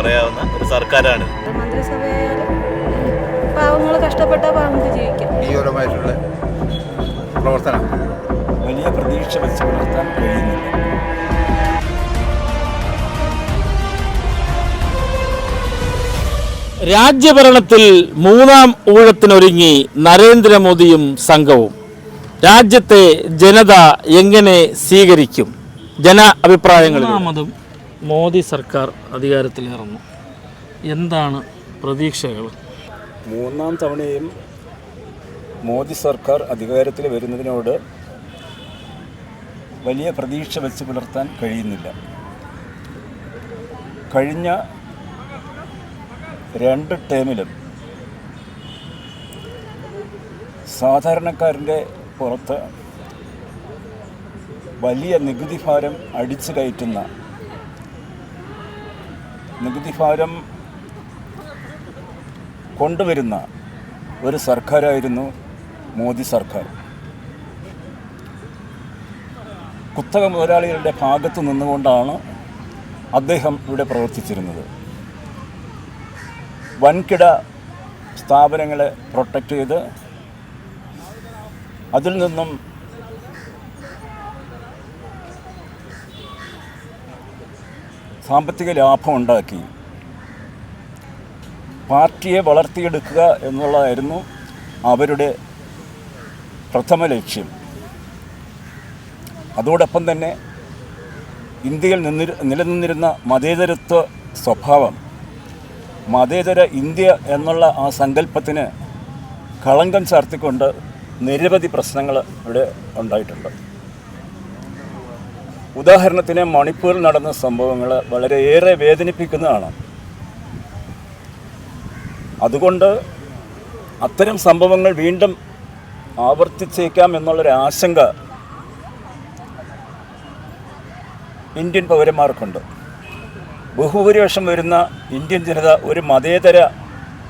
പറയാവുന്ന ഒരു സർക്കാരാണ്. മന്ത്രിസഭയായാലും പാവങ്ങൾ കഷ്ടപ്പെട്ട പാവങ്ങൾക്ക് ജീവിക്കാം. ജീവപരമായിട്ടുള്ള പ്രവർത്തനം വലിയ പ്രതീക്ഷ വെച്ച് പുലർത്താൻ കഴിയുന്നില്ല. രാജ്യഭരണത്തിൽ മൂന്നാം ഊഴത്തിനൊരുങ്ങി നരേന്ദ്രമോദിയും സംഘവും. രാജ്യത്തെ ജനത എങ്ങനെ സ്വീകരിക്കും? ജന അഭിപ്രായങ്ങൾ. മൂന്നാമതും മോദി സർക്കാർ അധികാരത്തിലേറുന്നു. എന്താണ് പ്രതീക്ഷകൾ? മൂന്നാം തവണയും മോദി സർക്കാർ അധികാരത്തിൽ വരുന്നതിനോട് വലിയ പ്രതീക്ഷ വെച്ച് പുലർത്താൻ കഴിയുന്നില്ല. കഴിഞ്ഞ 2 ടേമിലും സാധാരണക്കാരൻ്റെ പുറത്ത് വലിയ നികുതി ഭാരം അടിച്ചു കയറ്റുന്ന, നികുതി ഭാരം കൊണ്ടുവരുന്ന ഒരു സർക്കാരായിരുന്നു മോദി സർക്കാർ. കുത്തക മുതലാളികളുടെ ഭാഗത്ത് നിന്നുകൊണ്ടാണ് അദ്ദേഹം ഇവിടെ പ്രവർത്തിച്ചിരുന്നത്. വൻകിട സ്ഥാപനങ്ങളെ പ്രൊട്ടക്റ്റ് ചെയ്ത് അതിൽ നിന്നും സാമ്പത്തിക ലാഭം ഉണ്ടാക്കി പാർട്ടിയെ വളർത്തിയെടുക്കുക എന്നുള്ളതായിരുന്നു അവരുടെ പ്രഥമ ലക്ഷ്യം. അതോടൊപ്പം തന്നെ ഇന്ത്യയിൽ നിലനിന്നിരുന്ന മതേതരത്വ സ്വഭാവം, മതേതര ഇന്ത്യ എന്നുള്ള ആ സങ്കല്പത്തിന് കളങ്കം ചാർത്തിക്കൊണ്ട് നിരവധി പ്രശ്നങ്ങൾ ഇവിടെ ഉണ്ടായിട്ടുണ്ട്. ഉദാഹരണത്തിന് മണിപ്പൂരിൽ നടന്ന സംഭവങ്ങൾ വളരെയേറെ വേദനിപ്പിക്കുന്നതാണ്. അതുകൊണ്ട് അത്തരം സംഭവങ്ങൾ വീണ്ടും ആവർത്തിച്ചേക്കാം എന്നുള്ളൊരു ആശങ്ക ഇന്ത്യൻ പൗരന്മാർക്കുണ്ട്. ബഹുഭൂരിപക്ഷം വരുന്ന ഇന്ത്യൻ ജനത ഒരു മതേതര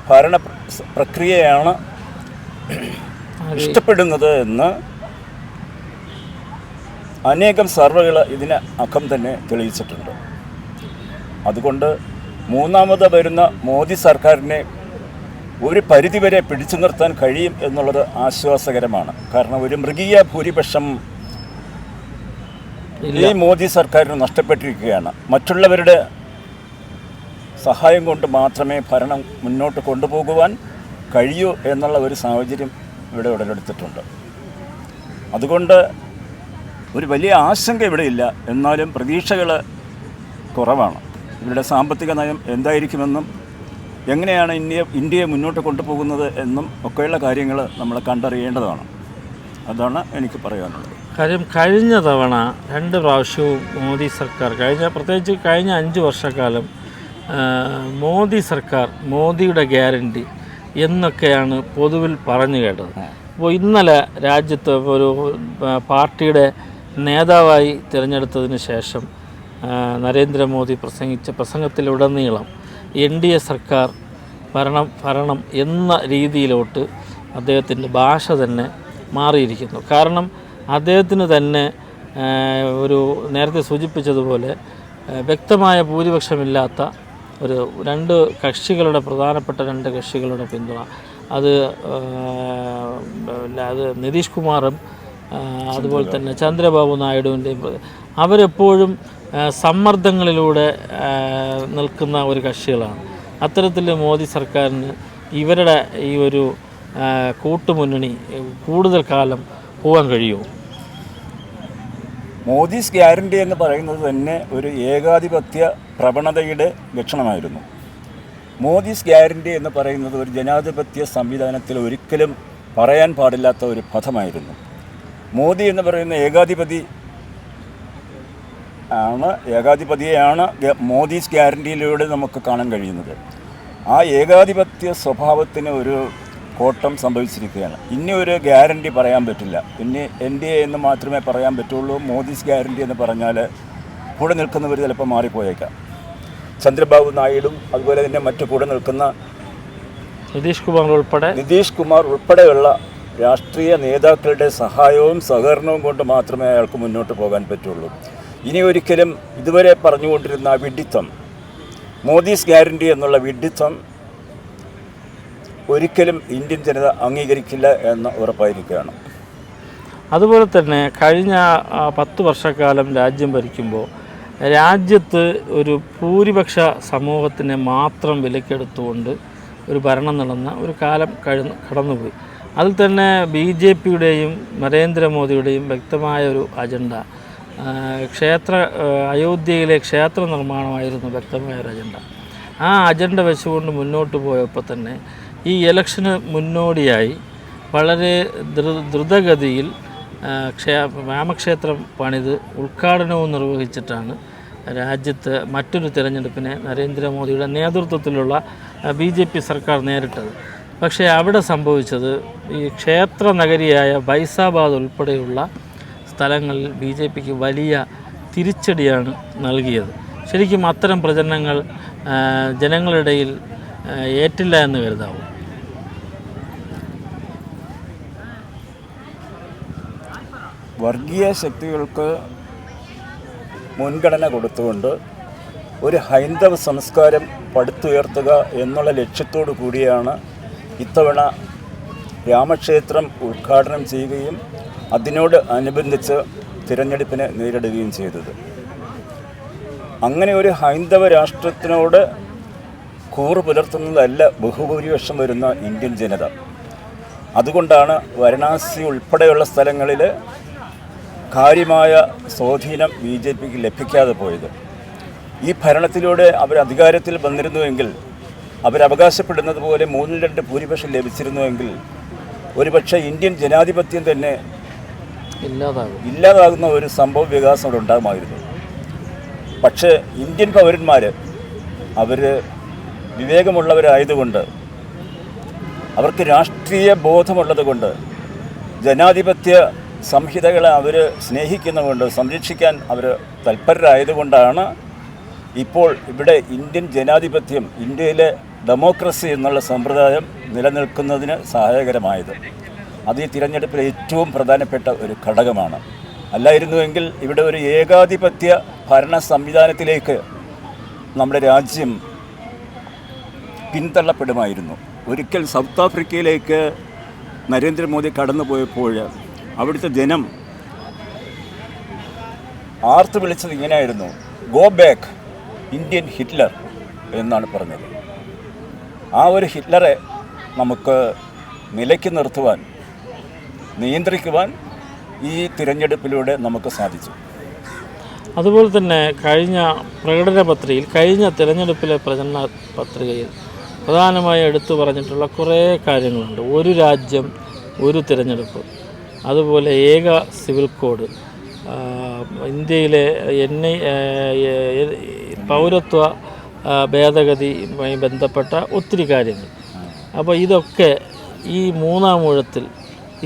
ഭരണ പ്രക്രിയയാണ് ഇഷ്ടപ്പെടുന്നത് എന്ന് അനേകം സർവേകൾ ഇതിന് അക്കം തന്നെ തെളിയിച്ചിട്ടുണ്ട്. അതുകൊണ്ട് മൂന്നാമത് വരുന്ന മോദി സർക്കാരിനെ ഒരു പരിധിവരെ പിടിച്ചു നിർത്താൻ കഴിയും എന്നുള്ളത് ആശ്വാസകരമാണ്. കാരണം ഒരു മൃഗീയ ഭൂരിപക്ഷം ഈ മോദി സർക്കാരിന് നഷ്ടപ്പെട്ടിരിക്കുകയാണ്. മറ്റുള്ളവരുടെ സഹായം കൊണ്ട് മാത്രമേ ഭരണം മുന്നോട്ട് കൊണ്ടുപോകുവാൻ കഴിയൂ എന്നുള്ള ഒരു സാഹചര്യം ഇവിടെ ഉടലെടുത്തിട്ടുണ്ട്. അതുകൊണ്ട് ഒരു വലിയ ആശങ്ക ഇവിടെ ഇല്ല. എന്നാലും പ്രതീക്ഷകൾ കുറവാണ്. ഇവരുടെ സാമ്പത്തിക നയം എന്തായിരിക്കുമെന്നും എങ്ങനെയാണ് ഇന്ത്യയെ മുന്നോട്ട് കൊണ്ടുപോകുന്നത് എന്നും ഒക്കെയുള്ള കാര്യങ്ങൾ നമ്മൾ കണ്ടറിയേണ്ടതാണ്. അതാണ് എനിക്ക് പറയാനുള്ളത്. കാര്യം കഴിഞ്ഞ തവണ 2 പ്രാവശ്യവും മോദി സർക്കാർ, പ്രത്യേകിച്ച് കഴിഞ്ഞ 5 വർഷക്കാലം മോദി സർക്കാർ, മോദിയുടെ ഗ്യാരണ്ടി എന്നൊക്കെയാണ് പൊതുവിൽ പറഞ്ഞു കേട്ടത്. അപ്പോൾ ഇന്നലെ രാജ്യത്ത് ഒരു പാർട്ടിയുടെ നേതാവായി തിരഞ്ഞെടുത്തതിന് ശേഷം നരേന്ദ്രമോദി പ്രസംഗിച്ച പ്രസംഗത്തിലുടനീളം NDA സർക്കാർ ഭരണം എന്ന രീതിയിലോട്ട് അദ്ദേഹത്തിൻ്റെ ഭാഷ തന്നെ മാറിയിരിക്കുന്നു. കാരണം അദ്ദേഹത്തിന് തന്നെ ഒരു നേരത്തെ സൂചിപ്പിച്ചതുപോലെ വ്യക്തമായ ഭൂരിപക്ഷമില്ലാത്ത ഒരു 2 കക്ഷികളുടെ, പ്രധാനപ്പെട്ട 2 കക്ഷികളുടെ പിന്തുണ, അത് നിതീഷ് കുമാറും അതുപോലെ തന്നെ ചന്ദ്രബാബു നായിഡുവിൻ്റെയും, അവരെപ്പോഴും സമ്മർദ്ദങ്ങളിലൂടെ നിൽക്കുന്ന ഒരു കക്ഷികളാണ്. അത്തരത്തിൽ മോദി സർക്കാരിന് ഇവരുടെ ഈ ഒരു കൂട്ടുമുന്നണി കൂടുതൽ കാലം പോകാൻ കഴിയുമോ? മോദീസ് ഗ്യാരണ്ടി എന്ന് പറയുന്നത് തന്നെ ഒരു ഏകാധിപത്യ പ്രവണതയുടെ ലക്ഷണമായിരുന്നു. മോദീസ് ഗ്യാരണ്ടി എന്ന് പറയുന്നത് ഒരു ജനാധിപത്യ സംവിധാനത്തിൽ ഒരിക്കലും പറയാൻ പാടില്ലാത്ത ഒരു പദമായിരുന്നു. മോദി എന്ന് പറയുന്ന ഏകാധിപതിയെയാണ് മോദീസ് ഗ്യാരണ്ടിയിലൂടെ നമുക്ക് കാണാൻ കഴിയുന്നത്. ആ ഏകാധിപത്യ സ്വഭാവത്തിന് ഒരു കോട്ടം സംഭവിച്ചിരിക്കുകയാണ്. ഇനി ഒരു ഗ്യാരണ്ടി പറയാൻ പറ്റില്ല. ഇനി NDA എന്ന് മാത്രമേ പറയാൻ പറ്റുള്ളൂ. മോദീസ് ഗ്യാരണ്ടി എന്ന് പറഞ്ഞാൽ കൂടെ നിൽക്കുന്നവർ ചിലപ്പോൾ മാറിപ്പോയേക്കാം. ചന്ദ്രബാബു നായിഡും അതുപോലെ തന്നെ മറ്റു കൂടെ നിൽക്കുന്ന നിതീഷ് കുമാർ ഉൾപ്പെടെയുള്ള രാഷ്ട്രീയ നേതാക്കളുടെ സഹായവും സഹകരണവും കൊണ്ട് മാത്രമേ അയാൾക്ക് മുന്നോട്ട് പോകാൻ പറ്റുള്ളൂ. ഇനി ഒരിക്കലും ഇതുവരെ പറഞ്ഞുകൊണ്ടിരുന്ന വിഡിത്തം, മോദീസ് ഗ്യാരണ്ടി എന്നുള്ള വിഡ്ഢിത്തം ഒരിക്കലും ഇന്ത്യൻ ജനത അംഗീകരിക്കില്ല എന്ന് ഉറപ്പായിരിക്കുകയാണ്. അതുപോലെ തന്നെ കഴിഞ്ഞ 10 വർഷക്കാലം രാജ്യം ഭരിക്കുമ്പോൾ രാജ്യത്ത് ഒരു ഭൂരിപക്ഷ സമൂഹത്തിനെ മാത്രം വിലക്കെടുത്തുകൊണ്ട് ഒരു ഭരണം നടന്ന ഒരു കാലം കടന്നുപോയി. അതിൽ തന്നെ BJPയുടെയും നരേന്ദ്രമോദിയുടെയും വ്യക്തമായ ഒരു അജണ്ട അയോധ്യയിലെ ക്ഷേത്ര നിർമ്മാണമായിരുന്നു വ്യക്തമായ ഒരു അജണ്ട. ആ അജണ്ട വെച്ചുകൊണ്ട് മുന്നോട്ട് പോയപ്പോൾ തന്നെ ഈ ഇലക്ഷന് മുന്നോടിയായി വളരെ ദ്രുതഗതിയിൽ രാമക്ഷേത്രം പണിത് ഉദ്ഘാടനവും നിർവഹിച്ചിട്ടാണ് രാജ്യത്ത് മറ്റൊരു തിരഞ്ഞെടുപ്പിനെ നരേന്ദ്രമോദിയുടെ നേതൃത്വത്തിലുള്ള BJP സർക്കാർ നേരിട്ടത്. പക്ഷേ അവിടെ സംഭവിച്ചത് ഈ ക്ഷേത്ര നഗരിയായ ഫൈസാബാദ് ഉൾപ്പെടെയുള്ള സ്ഥലങ്ങളിൽ BJPക്ക് വലിയ തിരിച്ചടിയാണ് നൽകിയത്. ശരിക്കും അത്തരം പ്രചരണങ്ങൾ ജനങ്ങളിടയിൽ ഏറ്റില്ല എന്ന് കരുതാവും. വർഗീയ ശക്തികൾക്ക് മുൻഗണന കൊടുത്തുകൊണ്ട് ഒരു ഹൈന്ദവ സംസ്കാരം പടുത്തുയർത്തുക എന്നുള്ള ലക്ഷ്യത്തോടു കൂടിയാണ് ഇത്തവണ രാമക്ഷേത്രം ഉദ്ഘാടനം ചെയ്യുകയും അതിനോട് അനുബന്ധിച്ച് തിരഞ്ഞെടുപ്പിനെ നേരിടുകയും ചെയ്തത്. അങ്ങനെ ഒരു ഹൈന്ദവ രാഷ്ട്രത്തിനോട് കൂറ് പുലർത്തുന്നതല്ല ബഹുഭൂരിപക്ഷം വരുന്ന ഇന്ത്യൻ ജനത. അതുകൊണ്ടാണ് വാരണാസി ഉൾപ്പെടെയുള്ള സ്ഥലങ്ങളിൽ കാര്യമായ സ്വാധീനം BJPക്ക് ലഭിക്കാതെ പോയത്. ഈ ഭരണത്തിലൂടെ അവർ അധികാരത്തിൽ വന്നിരുന്നുവെങ്കിൽ, അവരവകാശപ്പെടുന്നത് പോലെ 3/2 ഭൂരിപക്ഷം ലഭിച്ചിരുന്നുവെങ്കിൽ ഒരുപക്ഷെ ഇന്ത്യൻ ജനാധിപത്യം തന്നെ ഇല്ലാതാകുന്ന ഒരു സംഭവ വികാസം അവിടെ ഉണ്ടാകുമായിരുന്നു. പക്ഷേ ഇന്ത്യൻ പൗരന്മാർ അവർ വിവേകമുള്ളവരായതുകൊണ്ട്, അവർക്ക് രാഷ്ട്രീയ ബോധമുള്ളത് കൊണ്ട്, ജനാധിപത്യ സംഹിതകളെ അവർ സ്നേഹിക്കുന്നതുകൊണ്ട്, സംരക്ഷിക്കാൻ അവർ തൽപരരായതുകൊണ്ടാണ് ഇപ്പോൾ ഇവിടെ ഇന്ത്യൻ ജനാധിപത്യം, ഇന്ത്യയിലെ ഡെമോക്രസി എന്നുള്ള സമ്പ്രദായം നിലനിൽക്കുന്നതിന് സഹായകരമായത്. അത് ഈ തിരഞ്ഞെടുപ്പിലെ ഏറ്റവും പ്രധാനപ്പെട്ട ഒരു ഘടകമാണ്. അല്ലായിരുന്നുവെങ്കിൽ ഇവിടെ ഒരു ഏകാധിപത്യ ഭരണ സംവിധാനത്തിലേക്ക് നമ്മുടെ രാജ്യം പിന്തള്ളപ്പെടുമായിരുന്നു. ഒരിക്കൽ സൗത്ത് ആഫ്രിക്കയിലേക്ക് നരേന്ദ്രമോദി കടന്നു പോയപ്പോൾ അവിടുത്തെ ജനം ആർത്ത് വിളിച്ചത് ഇങ്ങനെയായിരുന്നു: ഗോ ബാക്ക് ഇന്ത്യൻ ഹിറ്റ്ലർ എന്നാണ് പറഞ്ഞത്. ആ ഒരു ഹിറ്റ്ലറെ നമുക്ക് നിലയ്ക്ക് നിർത്തുവാൻ, നിയന്ത്രിക്കുവാൻ ഈ തിരഞ്ഞെടുപ്പിലൂടെ നമുക്ക് സാധിച്ചു. അതുപോലെ തന്നെ കഴിഞ്ഞ തിരഞ്ഞെടുപ്പിലെ പ്രചരണ പത്രികയിൽ പ്രധാനമായി എടുത്തു പറഞ്ഞിട്ടുള്ള കുറേ കാര്യങ്ങളുണ്ട്. ഒരു രാജ്യം ഒരു തിരഞ്ഞെടുപ്പ്, അതുപോലെ ഏക സിവിൽ കോഡ്, ഇന്ത്യയിലെ പൗരത്വ ഭേദഗതിയുമായി ബന്ധപ്പെട്ട ഒത്തിരി കാര്യങ്ങൾ. അപ്പോൾ ഇതൊക്കെ ഈ 3-ാം ഊഴത്തിൽ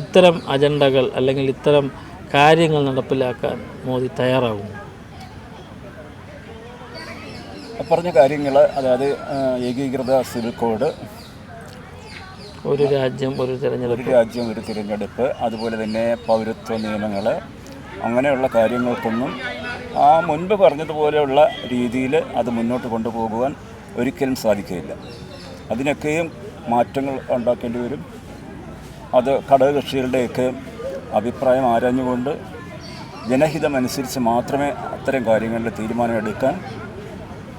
ഇത്തരം അജണ്ടകൾ അല്ലെങ്കിൽ ഇത്തരം കാര്യങ്ങൾ നടപ്പിലാക്കാൻ മോദി തയ്യാറാകും. പറഞ്ഞ കാര്യങ്ങൾ, അതായത് ഏകീകൃത സിവിൽ കോഡ്, ഒരു രാജ്യം ഒരു തിരഞ്ഞെടുപ്പ്, അതുപോലെ തന്നെ പൗരത്വ നിയമങ്ങൾ, അങ്ങനെയുള്ള കാര്യങ്ങൾക്കൊന്നും ആ മുൻപ് പറഞ്ഞതുപോലെയുള്ള രീതിയിൽ അത് മുന്നോട്ട് കൊണ്ടുപോകുവാൻ ഒരിക്കലും സാധിക്കുകയില്ല. അതിനൊക്കെയും മാറ്റങ്ങൾ ഉണ്ടാക്കേണ്ടി വരും. അത് ഘടകകക്ഷികളുടെയൊക്കെ അഭിപ്രായം ആരാഞ്ഞുകൊണ്ട് ജനഹിതമനുസരിച്ച് മാത്രമേ അത്തരം കാര്യങ്ങളിൽ തീരുമാനമെടുക്കാൻ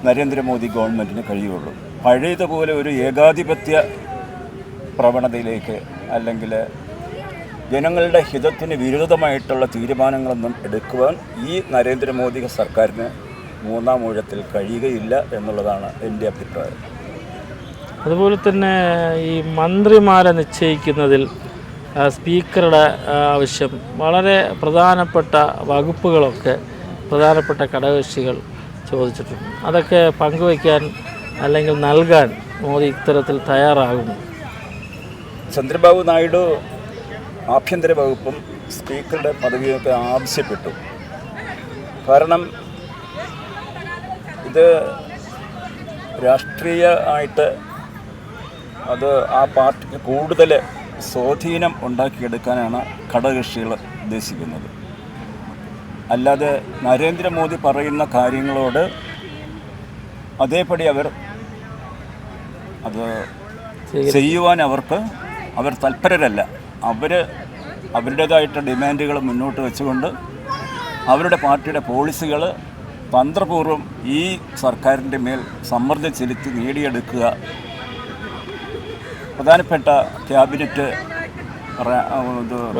നരേന്ദ്രമോദി ഗവൺമെൻറ്റിന് കഴിയുള്ളൂ. പഴയതുപോലെ ഒരു ഏകാധിപത്യ പ്രവണതയിലേക്ക്, അല്ലെങ്കിൽ ജനങ്ങളുടെ ഹിതത്തിന് വിരുദ്ധമായിട്ടുള്ള തീരുമാനങ്ങളൊന്നും എടുക്കുവാൻ ഈ നരേന്ദ്രമോദി സർക്കാരിന് 3-ാം ഊഴത്തിൽ കഴിയുകയില്ല എന്നുള്ളതാണ് എൻ്റെ അഭിപ്രായം. അതുപോലെ തന്നെ ഈ മന്ത്രിമാരെ നിശ്ചയിക്കുന്നതിൽ സ്പീക്കറുടെ ആവശ്യം, വളരെ പ്രധാനപ്പെട്ട വകുപ്പുകളൊക്കെ പ്രധാനപ്പെട്ട ഘടകകക്ഷികൾ ചോദിച്ചിട്ടുണ്ട്. അതൊക്കെ പങ്കുവയ്ക്കാൻ അല്ലെങ്കിൽ നൽകാൻ മോദി ഇത്തരത്തിൽ തയ്യാറാകുന്നു. ചന്ദ്രബാബു നായിഡു ആഭ്യന്തര വകുപ്പും സ്പീക്കറുടെ പദവിയൊക്കെ ആവശ്യപ്പെട്ടു. കാരണം ഇത് രാഷ്ട്രീയമായിട്ട് അത് ആ പാർട്ടിക്ക് കൂടുതൽ സ്വാധീനം ഉണ്ടാക്കിയെടുക്കാനാണ് ഘടകകക്ഷികൾ ഉദ്ദേശിക്കുന്നത്. അല്ലാതെ നരേന്ദ്രമോദി പറയുന്ന കാര്യങ്ങളോട് അതേപടി അവർ അത് ചെയ്യുവാൻ അവർ തൽപരരല്ല. അവരുടേതായിട്ട് ഡിമാൻഡുകൾ മുന്നോട്ട് വെച്ചുകൊണ്ട് അവരുടെ പാർട്ടിയുടെ പോളിസികൾ തന്ത്രപൂർവ്വം ഈ സർക്കാരിൻ്റെ മേൽ സമ്മർദ്ദം ചെലുത്തി നേടിയെടുക്കുക. പ്രധാനപ്പെട്ട ക്യാബിനറ്റ്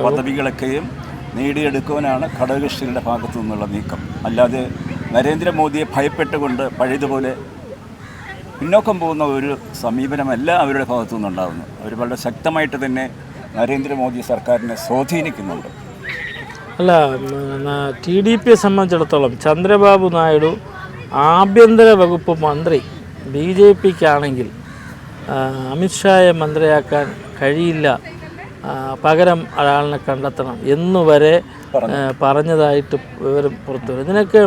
പദവികളൊക്കെയും നേടിയെടുക്കുവാനാണ് ഘടകകക്ഷികളുടെ ഭാഗത്തു നിന്നുള്ള നീക്കം. അല്ലാതെ നരേന്ദ്രമോദിയെ ഭയപ്പെട്ടുകൊണ്ട് പഴയതുപോലെ പിന്നോക്കം പോകുന്ന ഒരു സമീപനമല്ല അവരുടെ ഭാഗത്തു നിന്നുണ്ടാകുന്നത്. അവർ വളരെ ശക്തമായിട്ട് തന്നെ നരേന്ദ്രമോദി സർക്കാരിനെ സ്വാധീനിക്കുന്നുണ്ട്. അല്ല, TDP സംബന്ധിച്ചിടത്തോളം ചന്ദ്രബാബു നായിഡു ആഭ്യന്തര വകുപ്പ് മന്ത്രി BJPക്കാണെങ്കിൽ അമിത്ഷായെ മന്ത്രിയാക്കാൻ കഴിയില്ല, പകരം ഒരാളിനെ കണ്ടെത്തണം എന്നുവരെ പറഞ്ഞതായിട്ട് വിവരം പുറത്തു വരും. ഇതിനൊക്കെ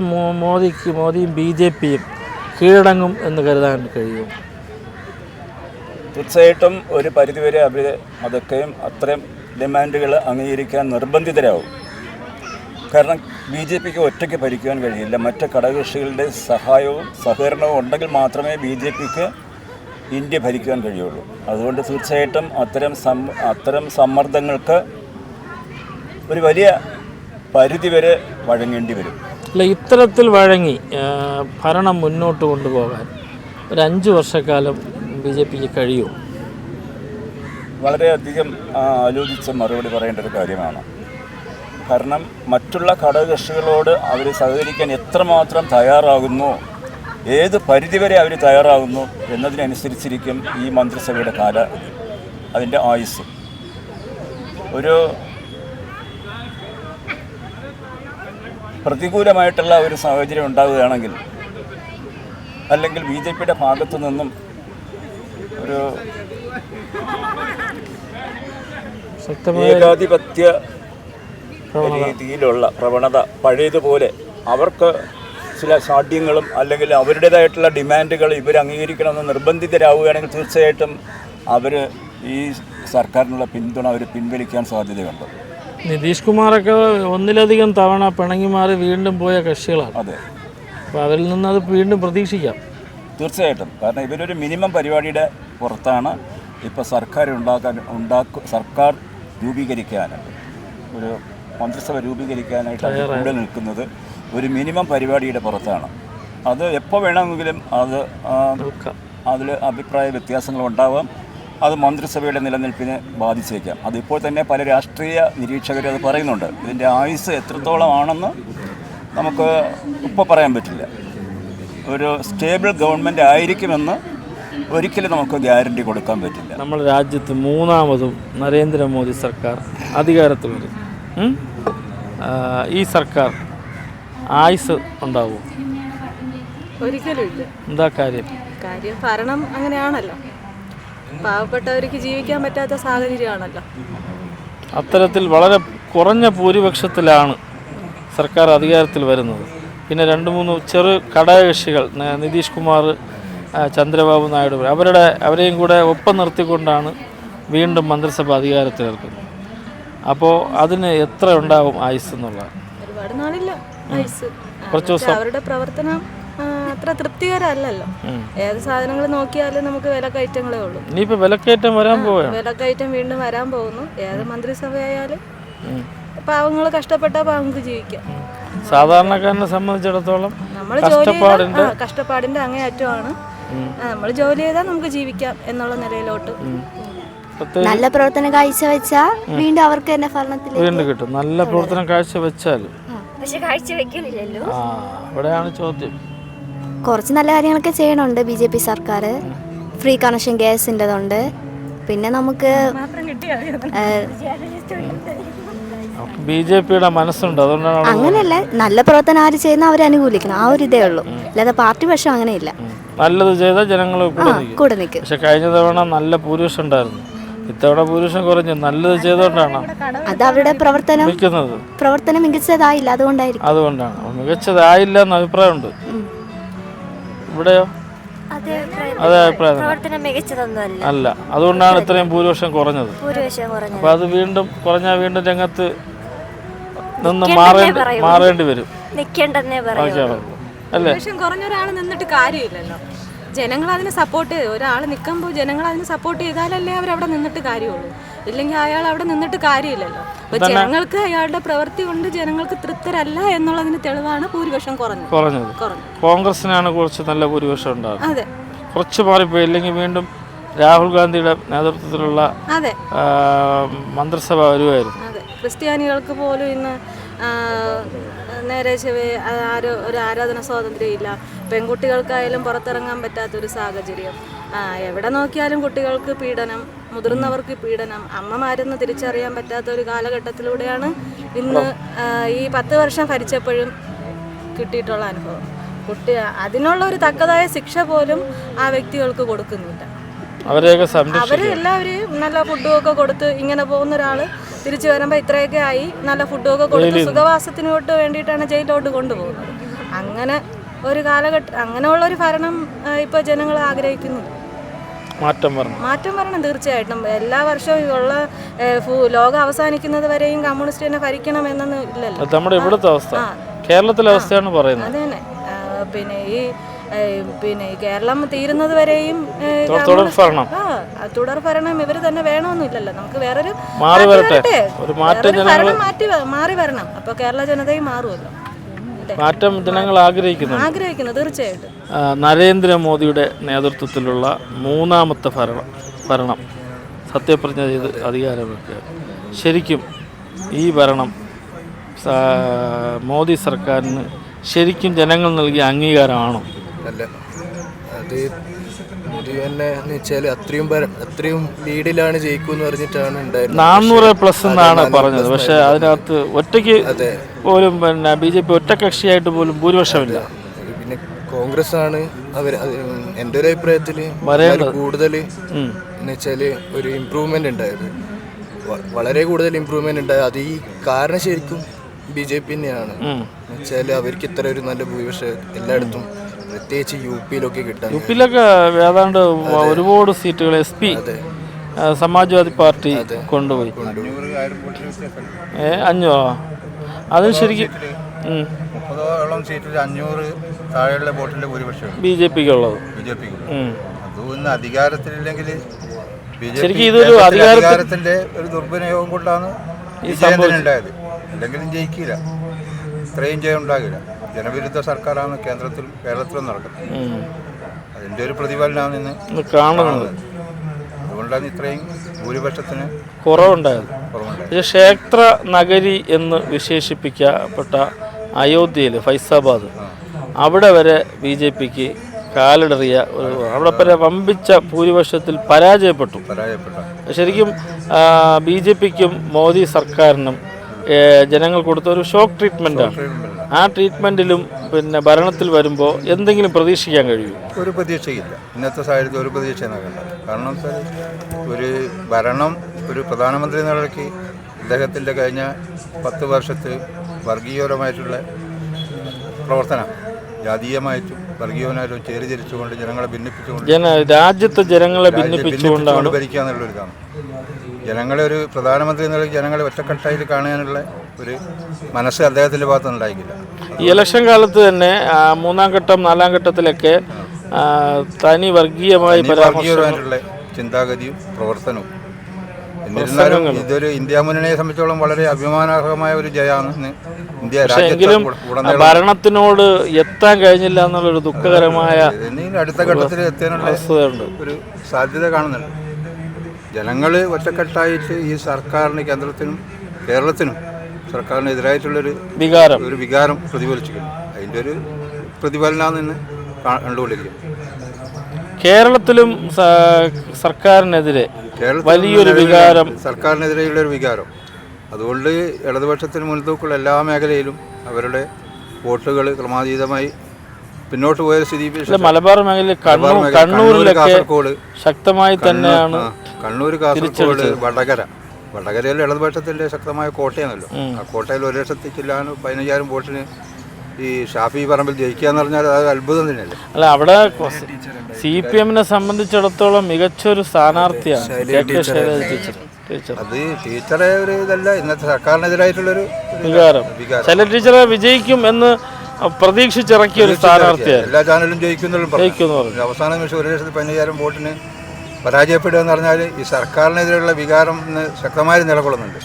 മോദിയും BJPയും കീഴടങ്ങും എന്ന് കരുതാൻ കഴിയും? തീർച്ചയായിട്ടും ഒരു പരിധിവരെ അതൊക്കെയും അത്രയും ഡിമാൻഡുകൾ അംഗീകരിക്കാൻ നിർബന്ധിതരാകും. കാരണം BJPക്ക് ഒറ്റയ്ക്ക് ഭരിക്കുവാൻ കഴിയില്ല. മറ്റ് ഘടകകക്ഷികളുടെ സഹായവും സഹകരണവും ഉണ്ടെങ്കിൽ മാത്രമേ BJPക്ക് ഇന്ത്യ ഭരിക്കുവാൻ കഴിയുള്ളൂ. അതുകൊണ്ട് തീർച്ചയായിട്ടും അത്തരം സമ്മർദ്ദങ്ങൾക്ക് ഒരു വലിയ പരിധിവരെ വഴങ്ങേണ്ടി വരും. അല്ല, ഇത്തരത്തിൽ വഴങ്ങി ഭരണം മുന്നോട്ട് കൊണ്ടുപോകാൻ ഒരു 5 വർഷക്കാലം BJPക്ക് കഴിയുമോ? വളരെയധികം ആലോചിച്ച് മറുപടി പറയേണ്ട ഒരു കാര്യമാണ്. കാരണം മറ്റുള്ള ഘടകകക്ഷികളോട് അവർ സഹകരിക്കാൻ എത്രമാത്രം തയ്യാറാകുന്നു, ഏത് പരിധിവരെ അവർ തയ്യാറാകുന്നു എന്നതിനനുസരിച്ചിരിക്കും ഈ മന്ത്രിസഭയുടെ അതിൻ്റെ ആയുസ്. ഒരു പ്രതികൂലമായിട്ടുള്ള ഒരു സാഹചര്യം ഉണ്ടാവുകയാണെങ്കിൽ, അല്ലെങ്കിൽ BJPയുടെ ഭാഗത്തു നിന്നും ഒരു ഏകാധിപത്യ രീതിയിലുള്ള പ്രവണത പഴയതുപോലെ അവർക്ക് ചില സാധ്യങ്ങളും അല്ലെങ്കിൽ അവരുടേതായിട്ടുള്ള ഡിമാൻഡുകൾ ഇവർ അംഗീകരിക്കണമെന്ന് നിർബന്ധിതരാവുകയാണെങ്കിൽ തീർച്ചയായിട്ടും അവർ ഈ സർക്കാരിനുള്ള പിന്തുണ അവർ പിൻവലിക്കാൻ സാധ്യതയുണ്ട്. നിതീഷ് കുമാറൊക്കെ ഒന്നിലധികം തവണ പിണങ്ങി മാറി വീണ്ടും പോയ കക്ഷികളാണ്. അതെ, അപ്പോൾ അവരിൽ നിന്ന് അത് വീണ്ടും പ്രതീക്ഷിക്കാം. തീർച്ചയായിട്ടും. കാരണം ഇവരൊരു മിനിമം പരിപാടിയുടെ പുറത്താണ് ഇപ്പോൾ സർക്കാർ രൂപീകരിക്കാൻ, ഒരു മന്ത്രിസഭ രൂപീകരിക്കാനായിട്ട് കൂടെ നിൽക്കുന്നത് ഒരു മിനിമം പരിപാടിയുടെ പുറത്താണ്. അത് എപ്പോൾ വേണമെങ്കിലും അതിൽ അഭിപ്രായ വ്യത്യാസങ്ങൾ ഉണ്ടാവാം. അത് മന്ത്രിസഭയുടെ നിലനിൽപ്പിനെ ബാധിച്ചേക്കാം. അതിപ്പോൾ തന്നെ പല രാഷ്ട്രീയ നിരീക്ഷകർ അത് പറയുന്നുണ്ട്. ഇതിൻ്റെ ആയുസ് എത്രത്തോളം ആണെന്ന് നമുക്ക് ഇപ്പോൾ പറയാൻ പറ്റില്ല. ഒരു സ്റ്റേബിൾ ഗവൺമെൻറ് ആയിരിക്കുമെന്ന് ഒരിക്കലും നമുക്ക് ഗ്യാരണ്ടി കൊടുക്കാൻ പറ്റില്ല. നമ്മുടെ രാജ്യത്ത് 3ാമതും നരേന്ദ്രമോദി സർക്കാർ അധികാരത്തിൽ വരും. ഈ സർക്കാർ ആയുസ് ഉണ്ടാവും? ഒരിക്കലും ഇല്ല. എന്താ കാര്യം? ഭരണം അങ്ങനെയാണല്ലോ, പാവപ്പെട്ടവർക്ക് ജീവിക്കാൻ പറ്റാത്ത സാഹചര്യമാണല്ലോ. അത്തരത്തിൽ വളരെ കുറഞ്ഞ ഭൂരിപക്ഷത്തിലാണ് സർക്കാർ അധികാരത്തിൽ വരുന്നത്. പിന്നെ 2-3 ചെറു ഘടകകക്ഷികൾ, നിതീഷ് കുമാർ, ചന്ദ്രബാബു നായിഡു, അവരെയും കൂടെ ഒപ്പം നിർത്തിക്കൊണ്ടാണ് വീണ്ടും മന്ത്രിസഭ അധികാരത്തിലേർക്കുന്നത്. അപ്പോൾ അതിന് എത്ര ഉണ്ടാവും ആയുസ് എന്നുള്ളത്? ഒരുപാട് നാളില്ല ആയുസ്. കുറച്ച് ദിവസം. അവരുടെ പ്രവർത്തനം അത്ര തൃപ്തികരമല്ലല്ലോ. ഏത് സാധനങ്ങൾ നോക്കിയാലും നമുക്ക് വിലക്കയറ്റങ്ങളേ ഉള്ളൂ. ഇനിയിപ്പോൾ വിലക്കയറ്റം വരാൻ പോവുകയാണ്. വിലക്കയറ്റം വീണ്ടും വരാൻ പോകുന്നു. ഏത് മന്ത്രിസഭയായാലും പാവങ്ങൾ കഷ്ടപ്പെട്ടാൽ പാവങ്ങൾക്ക് ജീവിക്കാം. സാധാരണക്കാരനെ സംബന്ധിച്ചിടത്തോളം നമ്മൾ കഷ്ടപ്പാടിന്റെ അങ്ങേയറ്റമാണ്. നമ്മൾ ജോലി ചെയ്താൽ നമുക്ക് ജീവിക്കാം എന്നുള്ള നിലയിലോട്ട് നല്ല പ്രവർത്തനം കാഴ്ചവെച്ചാൽ വീണ്ടും അവർക്ക് തന്നെ ഭരണത്തിൽ വീണ്ടും കിട്ടും. നല്ല പ്രവർത്തനം കാഴ്ചവെച്ചാൽ പക്ഷെ കാഴ്ചവെക്കുന്നില്ലല്ലോ. ഇവിടെയാണ് ചോദ്യം. കുറച്ച് നല്ല കാര്യങ്ങളൊക്കെ ചെയ്യണുണ്ട് BJP സർക്കാർ. ഫ്രീ കണക്ഷൻ ഗ്യാസിൻ്റെതുണ്ട്. പിന്നെ നമുക്ക് BJPയുടെ മനസ്സുണ്ട്, അതുകൊണ്ടാണ്. അങ്ങനെയല്ല, നല്ല പ്രവർത്തനം ആര് ചെയ്യുന്ന അവരെ അനുകൂലിക്കണം, ആ ഒരു ഇതേ ഉള്ളൂ. അല്ലാതെ പാർട്ടി പക്ഷം അങ്ങനെയില്ല. നല്ലത് ചെയ്താൽ ജനങ്ങൾ കൂടെ നിൽക്കും. പക്ഷെ കഴിഞ്ഞ തവണ നല്ല ഭൂരിപക്ഷം ഉണ്ടായിരുന്നു. ഇത്തവണ ഭൂരിപക്ഷം കുറഞ്ഞു. നല്ലത് ചെയ്തോണ്ടാണ് അത് അവരുടെ പ്രവർത്തനം മികച്ചതായില്ല, അതുകൊണ്ടാണ്. മികച്ചതായില്ല എന്ന അഭിപ്രായമുണ്ട്. ഇവിടെയോ അതേ അഭിപ്രായം അല്ല. അതുകൊണ്ടാണ് ഇത്രയും ഭൂരിപക്ഷം കുറഞ്ഞത്. അപ്പൊ അത് വീണ്ടും കുറഞ്ഞാൽ വീണ്ടും രംഗത്ത് നിന്ന് മാറേണ്ടി വരും. ഭൂരിപക്ഷം കുറഞ്ഞ ഒരാൾ നിന്നിട്ട് കാര്യമില്ലല്ലോ. ജനങ്ങൾ അതിനെ സപ്പോർട്ട് ചെയ്ത് ഒരാൾ നിൽക്കുമ്പോൾ ജനങ്ങൾ അതിനെ സപ്പോർട്ട് ചെയ്താലല്ലേ അവരവിടെ നിന്നിട്ട് കാര്യമുള്ളൂ. ഇല്ലെങ്കിൽ അയാൾ അവിടെ നിന്നിട്ട് കാര്യമില്ലല്ലോ. അപ്പോൾ ജനങ്ങൾക്ക് അയാളുടെ പ്രവൃത്തി കൊണ്ട് ജനങ്ങൾക്ക് തൃപ്തരല്ല എന്നുള്ളതിന് തെളിവാണ് ഭൂരിപക്ഷം കുറഞ്ഞത്. കോൺഗ്രസിനാണ് കുറച്ച് നല്ല ഭൂരിപക്ഷം ഉണ്ടാകും. അതെ, കുറച്ച് മാറിപ്പോയി. ഇല്ലെങ്കിൽ വീണ്ടും രാഹുൽ ഗാന്ധിയുടെ നേതൃത്വത്തിലുള്ള മന്ത്രിസഭ വരുമായിരുന്നു. അതെ, ക്രിസ്ത്യാനികൾക്ക് പോലും ഇന്ന് നേരെ ഒരു ആരാധന സ്വാതന്ത്ര്യം ഇല്ല. പെൺകുട്ടികൾക്കായാലും പുറത്തിറങ്ങാൻ പറ്റാത്തൊരു സാഹചര്യം. എവിടെ നോക്കിയാലും കുട്ടികൾക്ക് പീഡനം, മുതിർന്നവർക്ക് പീഡനം, അമ്മമാരെന്ന് തിരിച്ചറിയാൻ പറ്റാത്ത ഒരു കാലഘട്ടത്തിലൂടെയാണ് ഇന്ന് ഈ 10 വർഷം ഭരിച്ചപ്പോഴും കിട്ടിയിട്ടുള്ള അനുഭവം. അതിനുള്ള ഒരു തക്കതായ ശിക്ഷ പോലും ആ വ്യക്തികൾക്ക് കൊടുക്കുന്നില്ല. അവരെല്ലാവരെയും നല്ല ഫുഡും ഒക്കെ കൊടുത്ത് ഇങ്ങനെ പോകുന്ന ഒരാൾ തിരിച്ചു വരുമ്പോൾ ഇത്രയൊക്കെ ആയി നല്ല ഫുഡും ഒക്കെ കൊടുത്ത് സുഖവാസത്തിനോട്ട് വേണ്ടിയിട്ടാണ് ജയിലിലോട്ട് കൊണ്ടുപോകുന്നത്. അങ്ങനെ ഒരു കാലഘട്ടം, അങ്ങനെയുള്ള ഒരു ഭരണം ഇപ്പോൾ ജനങ്ങൾ ആഗ്രഹിക്കുന്നു. മാറ്റം വരണം തീർച്ചയായിട്ടും. എല്ലാ വർഷവും ഉള്ള ലോകം അവസാനിക്കുന്നത് വരെയും കമ്മ്യൂണിസ്റ്റ് തന്നെ ഭരിക്കണം എന്നൊന്നും ഇല്ലല്ലോ. നമ്മുടെ ഇവിടുത്തെ അവസ്ഥ, കേരളത്തിലെ അവസ്ഥയാണ് പറയുന്നത്. അത് തന്നെ. പിന്നെ ഈ കേരളം തീരുന്നത് വരെയും തുടർ ഭരണം ഇവർ തന്നെ വേണമെന്നില്ലല്ലോ. നമുക്ക് വേറൊരു ഭരണം മാറി വരണം. അപ്പൊ കേരള ജനതയും മാറുമല്ലോ. മാറ്റം ജനങ്ങൾ ആഗ്രഹിക്കുന്നു തീർച്ചയായിട്ടും. നരേന്ദ്രമോദിയുടെ നേതൃത്വത്തിലുള്ള 3ാമത്തെ ഭരണം സത്യപ്രതിജ്ഞ ചെയ്ത് അധികാരമേൽക്കുക. ശരിക്കും ഈ ഭരണം മോദി സർക്കാരിന് ശരിക്കും ജനങ്ങൾ നൽകിയ അംഗീകാരമാണോ? അല്ല, അത് മോദി തന്നെ എന്ന് വെച്ചാൽ അത്രയും ലീഡിലാണ് ജയിക്കുമെന്ന് പറഞ്ഞിട്ടാണ് ഉണ്ടായിരുന്നത്. 400+ എന്നാണ് പറഞ്ഞത്. പക്ഷെ അതിനകത്ത് ഒറ്റയ്ക്ക് പോലും പിന്നെ BJP ഒറ്റക്കക്ഷിയായിട്ട് പോലും ഭൂരിപക്ഷമില്ല. പിന്നെ കോൺഗ്രസ് ആണ് അവർ. എൻ്റെ ഒരു അഭിപ്രായത്തിൽ കൂടുതൽ എന്ന് വെച്ചാൽ ഒരു ഇമ്പ്രൂവ്മെന്റ് ഉണ്ടായത്, വളരെ കൂടുതൽ ഇമ്പ്രൂവ്മെന്റ് ഉണ്ടായത്. അത് ഈ കാരണം ശരിക്കും BJP തന്നെയാണ്. എന്നുവെച്ചാൽ അവർക്ക് ഇത്ര ഒരു നല്ല ഭൂരിപക്ഷം എല്ലായിടത്തും, പ്രത്യേകിച്ച് UP-യിലൊക്കെ കിട്ടാൻ. UP-യിലൊക്കെ ഏതാണ്ട് ഒരുപാട് സീറ്റുകൾ SP സമാജ്വാദി പാർട്ടി കൊണ്ടുപോയി. 500 അത് ശരിക്കും 30ഓളം സീറ്റിൽ 500 താഴെയുള്ള വോട്ടിന്റെ ഭൂരിപക്ഷം BJP-ക്കുള്ളത്. അതൊന്നും അധികാരത്തിലില്ലെങ്കിൽ ശരിക്കും ഇതൊരു അധികാരത്തിന്റെ ഒരു ദുർവിനിയോഗം കൊണ്ടാണ് ഈ ജയന്തനുണ്ടായത്. അല്ലെങ്കിലും ജയിക്കില്ല, ഇത്രയും ജയം ഉണ്ടാകില്ല. ജനവിരുദ്ധ സർക്കാരാണ് കേരളത്തിലും നടക്കുന്നത്. അതിൻ്റെ ഒരു പ്രതിഫലനമാണ് ഇന്ന് കാണുന്നത്. അതുകൊണ്ടാണ് ഇത്രയും ഭൂരിപക്ഷത്തിന് കുറവുണ്ടായത്. ക്ഷേത്ര നഗരി എന്ന് വിശേഷിപ്പിക്കപ്പെട്ട അയോധ്യയിൽ ഫൈസാബാദ്, അവിടെ വരെ BJP-ക്ക് കാലിടറിയ അവിടെ വരെ വമ്പിച്ച ഭൂരിപക്ഷത്തിൽ പരാജയപ്പെട്ടു. ശരിക്കും BJP-ക്കും മോദി സർക്കാരിനും ജനങ്ങൾ കൊടുത്ത ഒരു ഷോക്ക് ട്രീറ്റ്മെൻറ്റാണ്. ആ ട്രീറ്റ്മെൻറ്റിലും പിന്നെ ഭരണത്തിൽ വരുമ്പോൾ എന്തെങ്കിലും പ്രതീക്ഷിക്കാൻ കഴിയും? ഒരു പ്രതീക്ഷയില്ല. ഇന്നത്തെ സാഹചര്യത്തിൽ ഒരു പ്രതീക്ഷ നൽകേണ്ടത്. കാരണം ഒരു ഭരണം, ഒരു പ്രധാനമന്ത്രി എന്ന നിലയ്ക്ക് അദ്ദേഹത്തിൻ്റെ കഴിഞ്ഞ 10 വർഷത്ത് വർഗീയപരമായിട്ടുള്ള പ്രവർത്തനം, ജാതീയമായിട്ടും വർഗീയമായിട്ടും ചേരിതിരിച്ചുകൊണ്ട് ജനങ്ങളെ ഭിന്നിപ്പിച്ചുകൊണ്ട് രാജ്യത്തെ ജനങ്ങളെ ഭിന്നിപ്പിച്ചുകൊണ്ടാണ് ഭരിക്കുക എന്നുള്ളൊരിതാണ്. ജനങ്ങളെ ഒരു പ്രധാനമന്ത്രി എന്നുള്ള ജനങ്ങളെ ഒറ്റക്കെട്ടായിട്ട് കാണാനുള്ള ഒരു മനസ്സ് അദ്ദേഹത്തിൻ്റെ ഭാഗത്ത് ഉണ്ടായിക്കില്ല. ഈ ഇലക്ഷൻ കാലത്ത് തന്നെ 3ാം ഘട്ടം 4ാം ഘട്ടത്തിലൊക്കെ തനി വർഗീയമായിട്ടുള്ള ചിന്താഗതിയും പ്രവർത്തനവും. എന്നിരുന്നാലും ഇതൊരു ഇന്ത്യ മുന്നണിയെ സംബന്ധിച്ചോളം വളരെ അഭിമാനാർഹമായ ഒരു ജയമാണ് ഇന്ത്യ രാജ്യത്തും. ഭരണത്തിനോട് എത്താൻ കഴിഞ്ഞില്ല എന്നുള്ളൊരു ദുഃഖകരമായ അടുത്ത ഘട്ടത്തിൽ എത്താനുള്ള ഒരു സാധ്യത കാണുന്നുണ്ട്. ജനങ്ങൾ ഒറ്റക്കെട്ടായിട്ട് ഈ സർക്കാരിന്, കേരളത്തിനും സർക്കാരിനെതിരായിട്ടുള്ളൊരു വികാരം പ്രതിഫലിച്ചിട്ടുണ്ട്. അതിൻ്റെ ഒരു പ്രതിഫലനമാണ് ഇന്ന് കണ്ടുകൊണ്ടിരിക്കുന്നത്. കേരളത്തിലും സർക്കാരിനെതിരെ വലിയൊരു വികാരം, സർക്കാരിനെതിരെയുള്ളൊരു വികാരം. അതുകൊണ്ട് ഇടതുപക്ഷത്തിന് മുൻതൂക്കുള്ള എല്ലാ മേഖലയിലും അവരുടെ വോട്ടുകൾ ക്രമാതീതമായി പിന്നോട്ട് പോയ സ്ഥിതി. മലബാർ മേഖലയിൽ കണ്ണൂരിലൊക്കെ ശക്തമായി തന്നെയാണ്. കണ്ണൂർ, കാസർഗോഡ്, വടകരയിൽ ഇടതുപക്ഷത്തിൻ്റെ ശക്തമായ കോട്ടയാണല്ലോ. ആ കോട്ടയിൽ 1,15,000 വോട്ടിന് ഈ ഷാഫി പറമ്പിൽ ജയിക്കുക എന്ന് പറഞ്ഞാൽ അത് അത്ഭുതം തന്നെയല്ലേ. അല്ല, അവിടെ CPM-നെ സംബന്ധിച്ചിടത്തോളം മികച്ചൊരു സ്ഥാനാർത്ഥിയാണ് അത്. ടീച്ചറെ ഒരു ഇതല്ല, ഇന്നത്തെ സർക്കാരിനെതിരായിട്ടുള്ളൊരു വികാരം. ശൈലജ ടീച്ചറെ വിജയിക്കും എന്ന് പ്രതീക്ഷിച്ചിറക്കിയ ഒരു സ്ഥാനാർത്ഥിയായിരുന്നു. എല്ലാ ചാനലും ജയിക്കുന്നുള്ളൂ ജയിക്കുമെന്ന് പറഞ്ഞു. അവസാന നിമിഷം 1,15,000 വോട്ടിന് പരാജയപ്പെടുക എന്ന് പറഞ്ഞാൽ ഈ സർക്കാരിനെതിരെയുള്ള വികാരം ഇന്ന് ശക്തമായി നിലകൊള്ളുന്നുണ്ട്.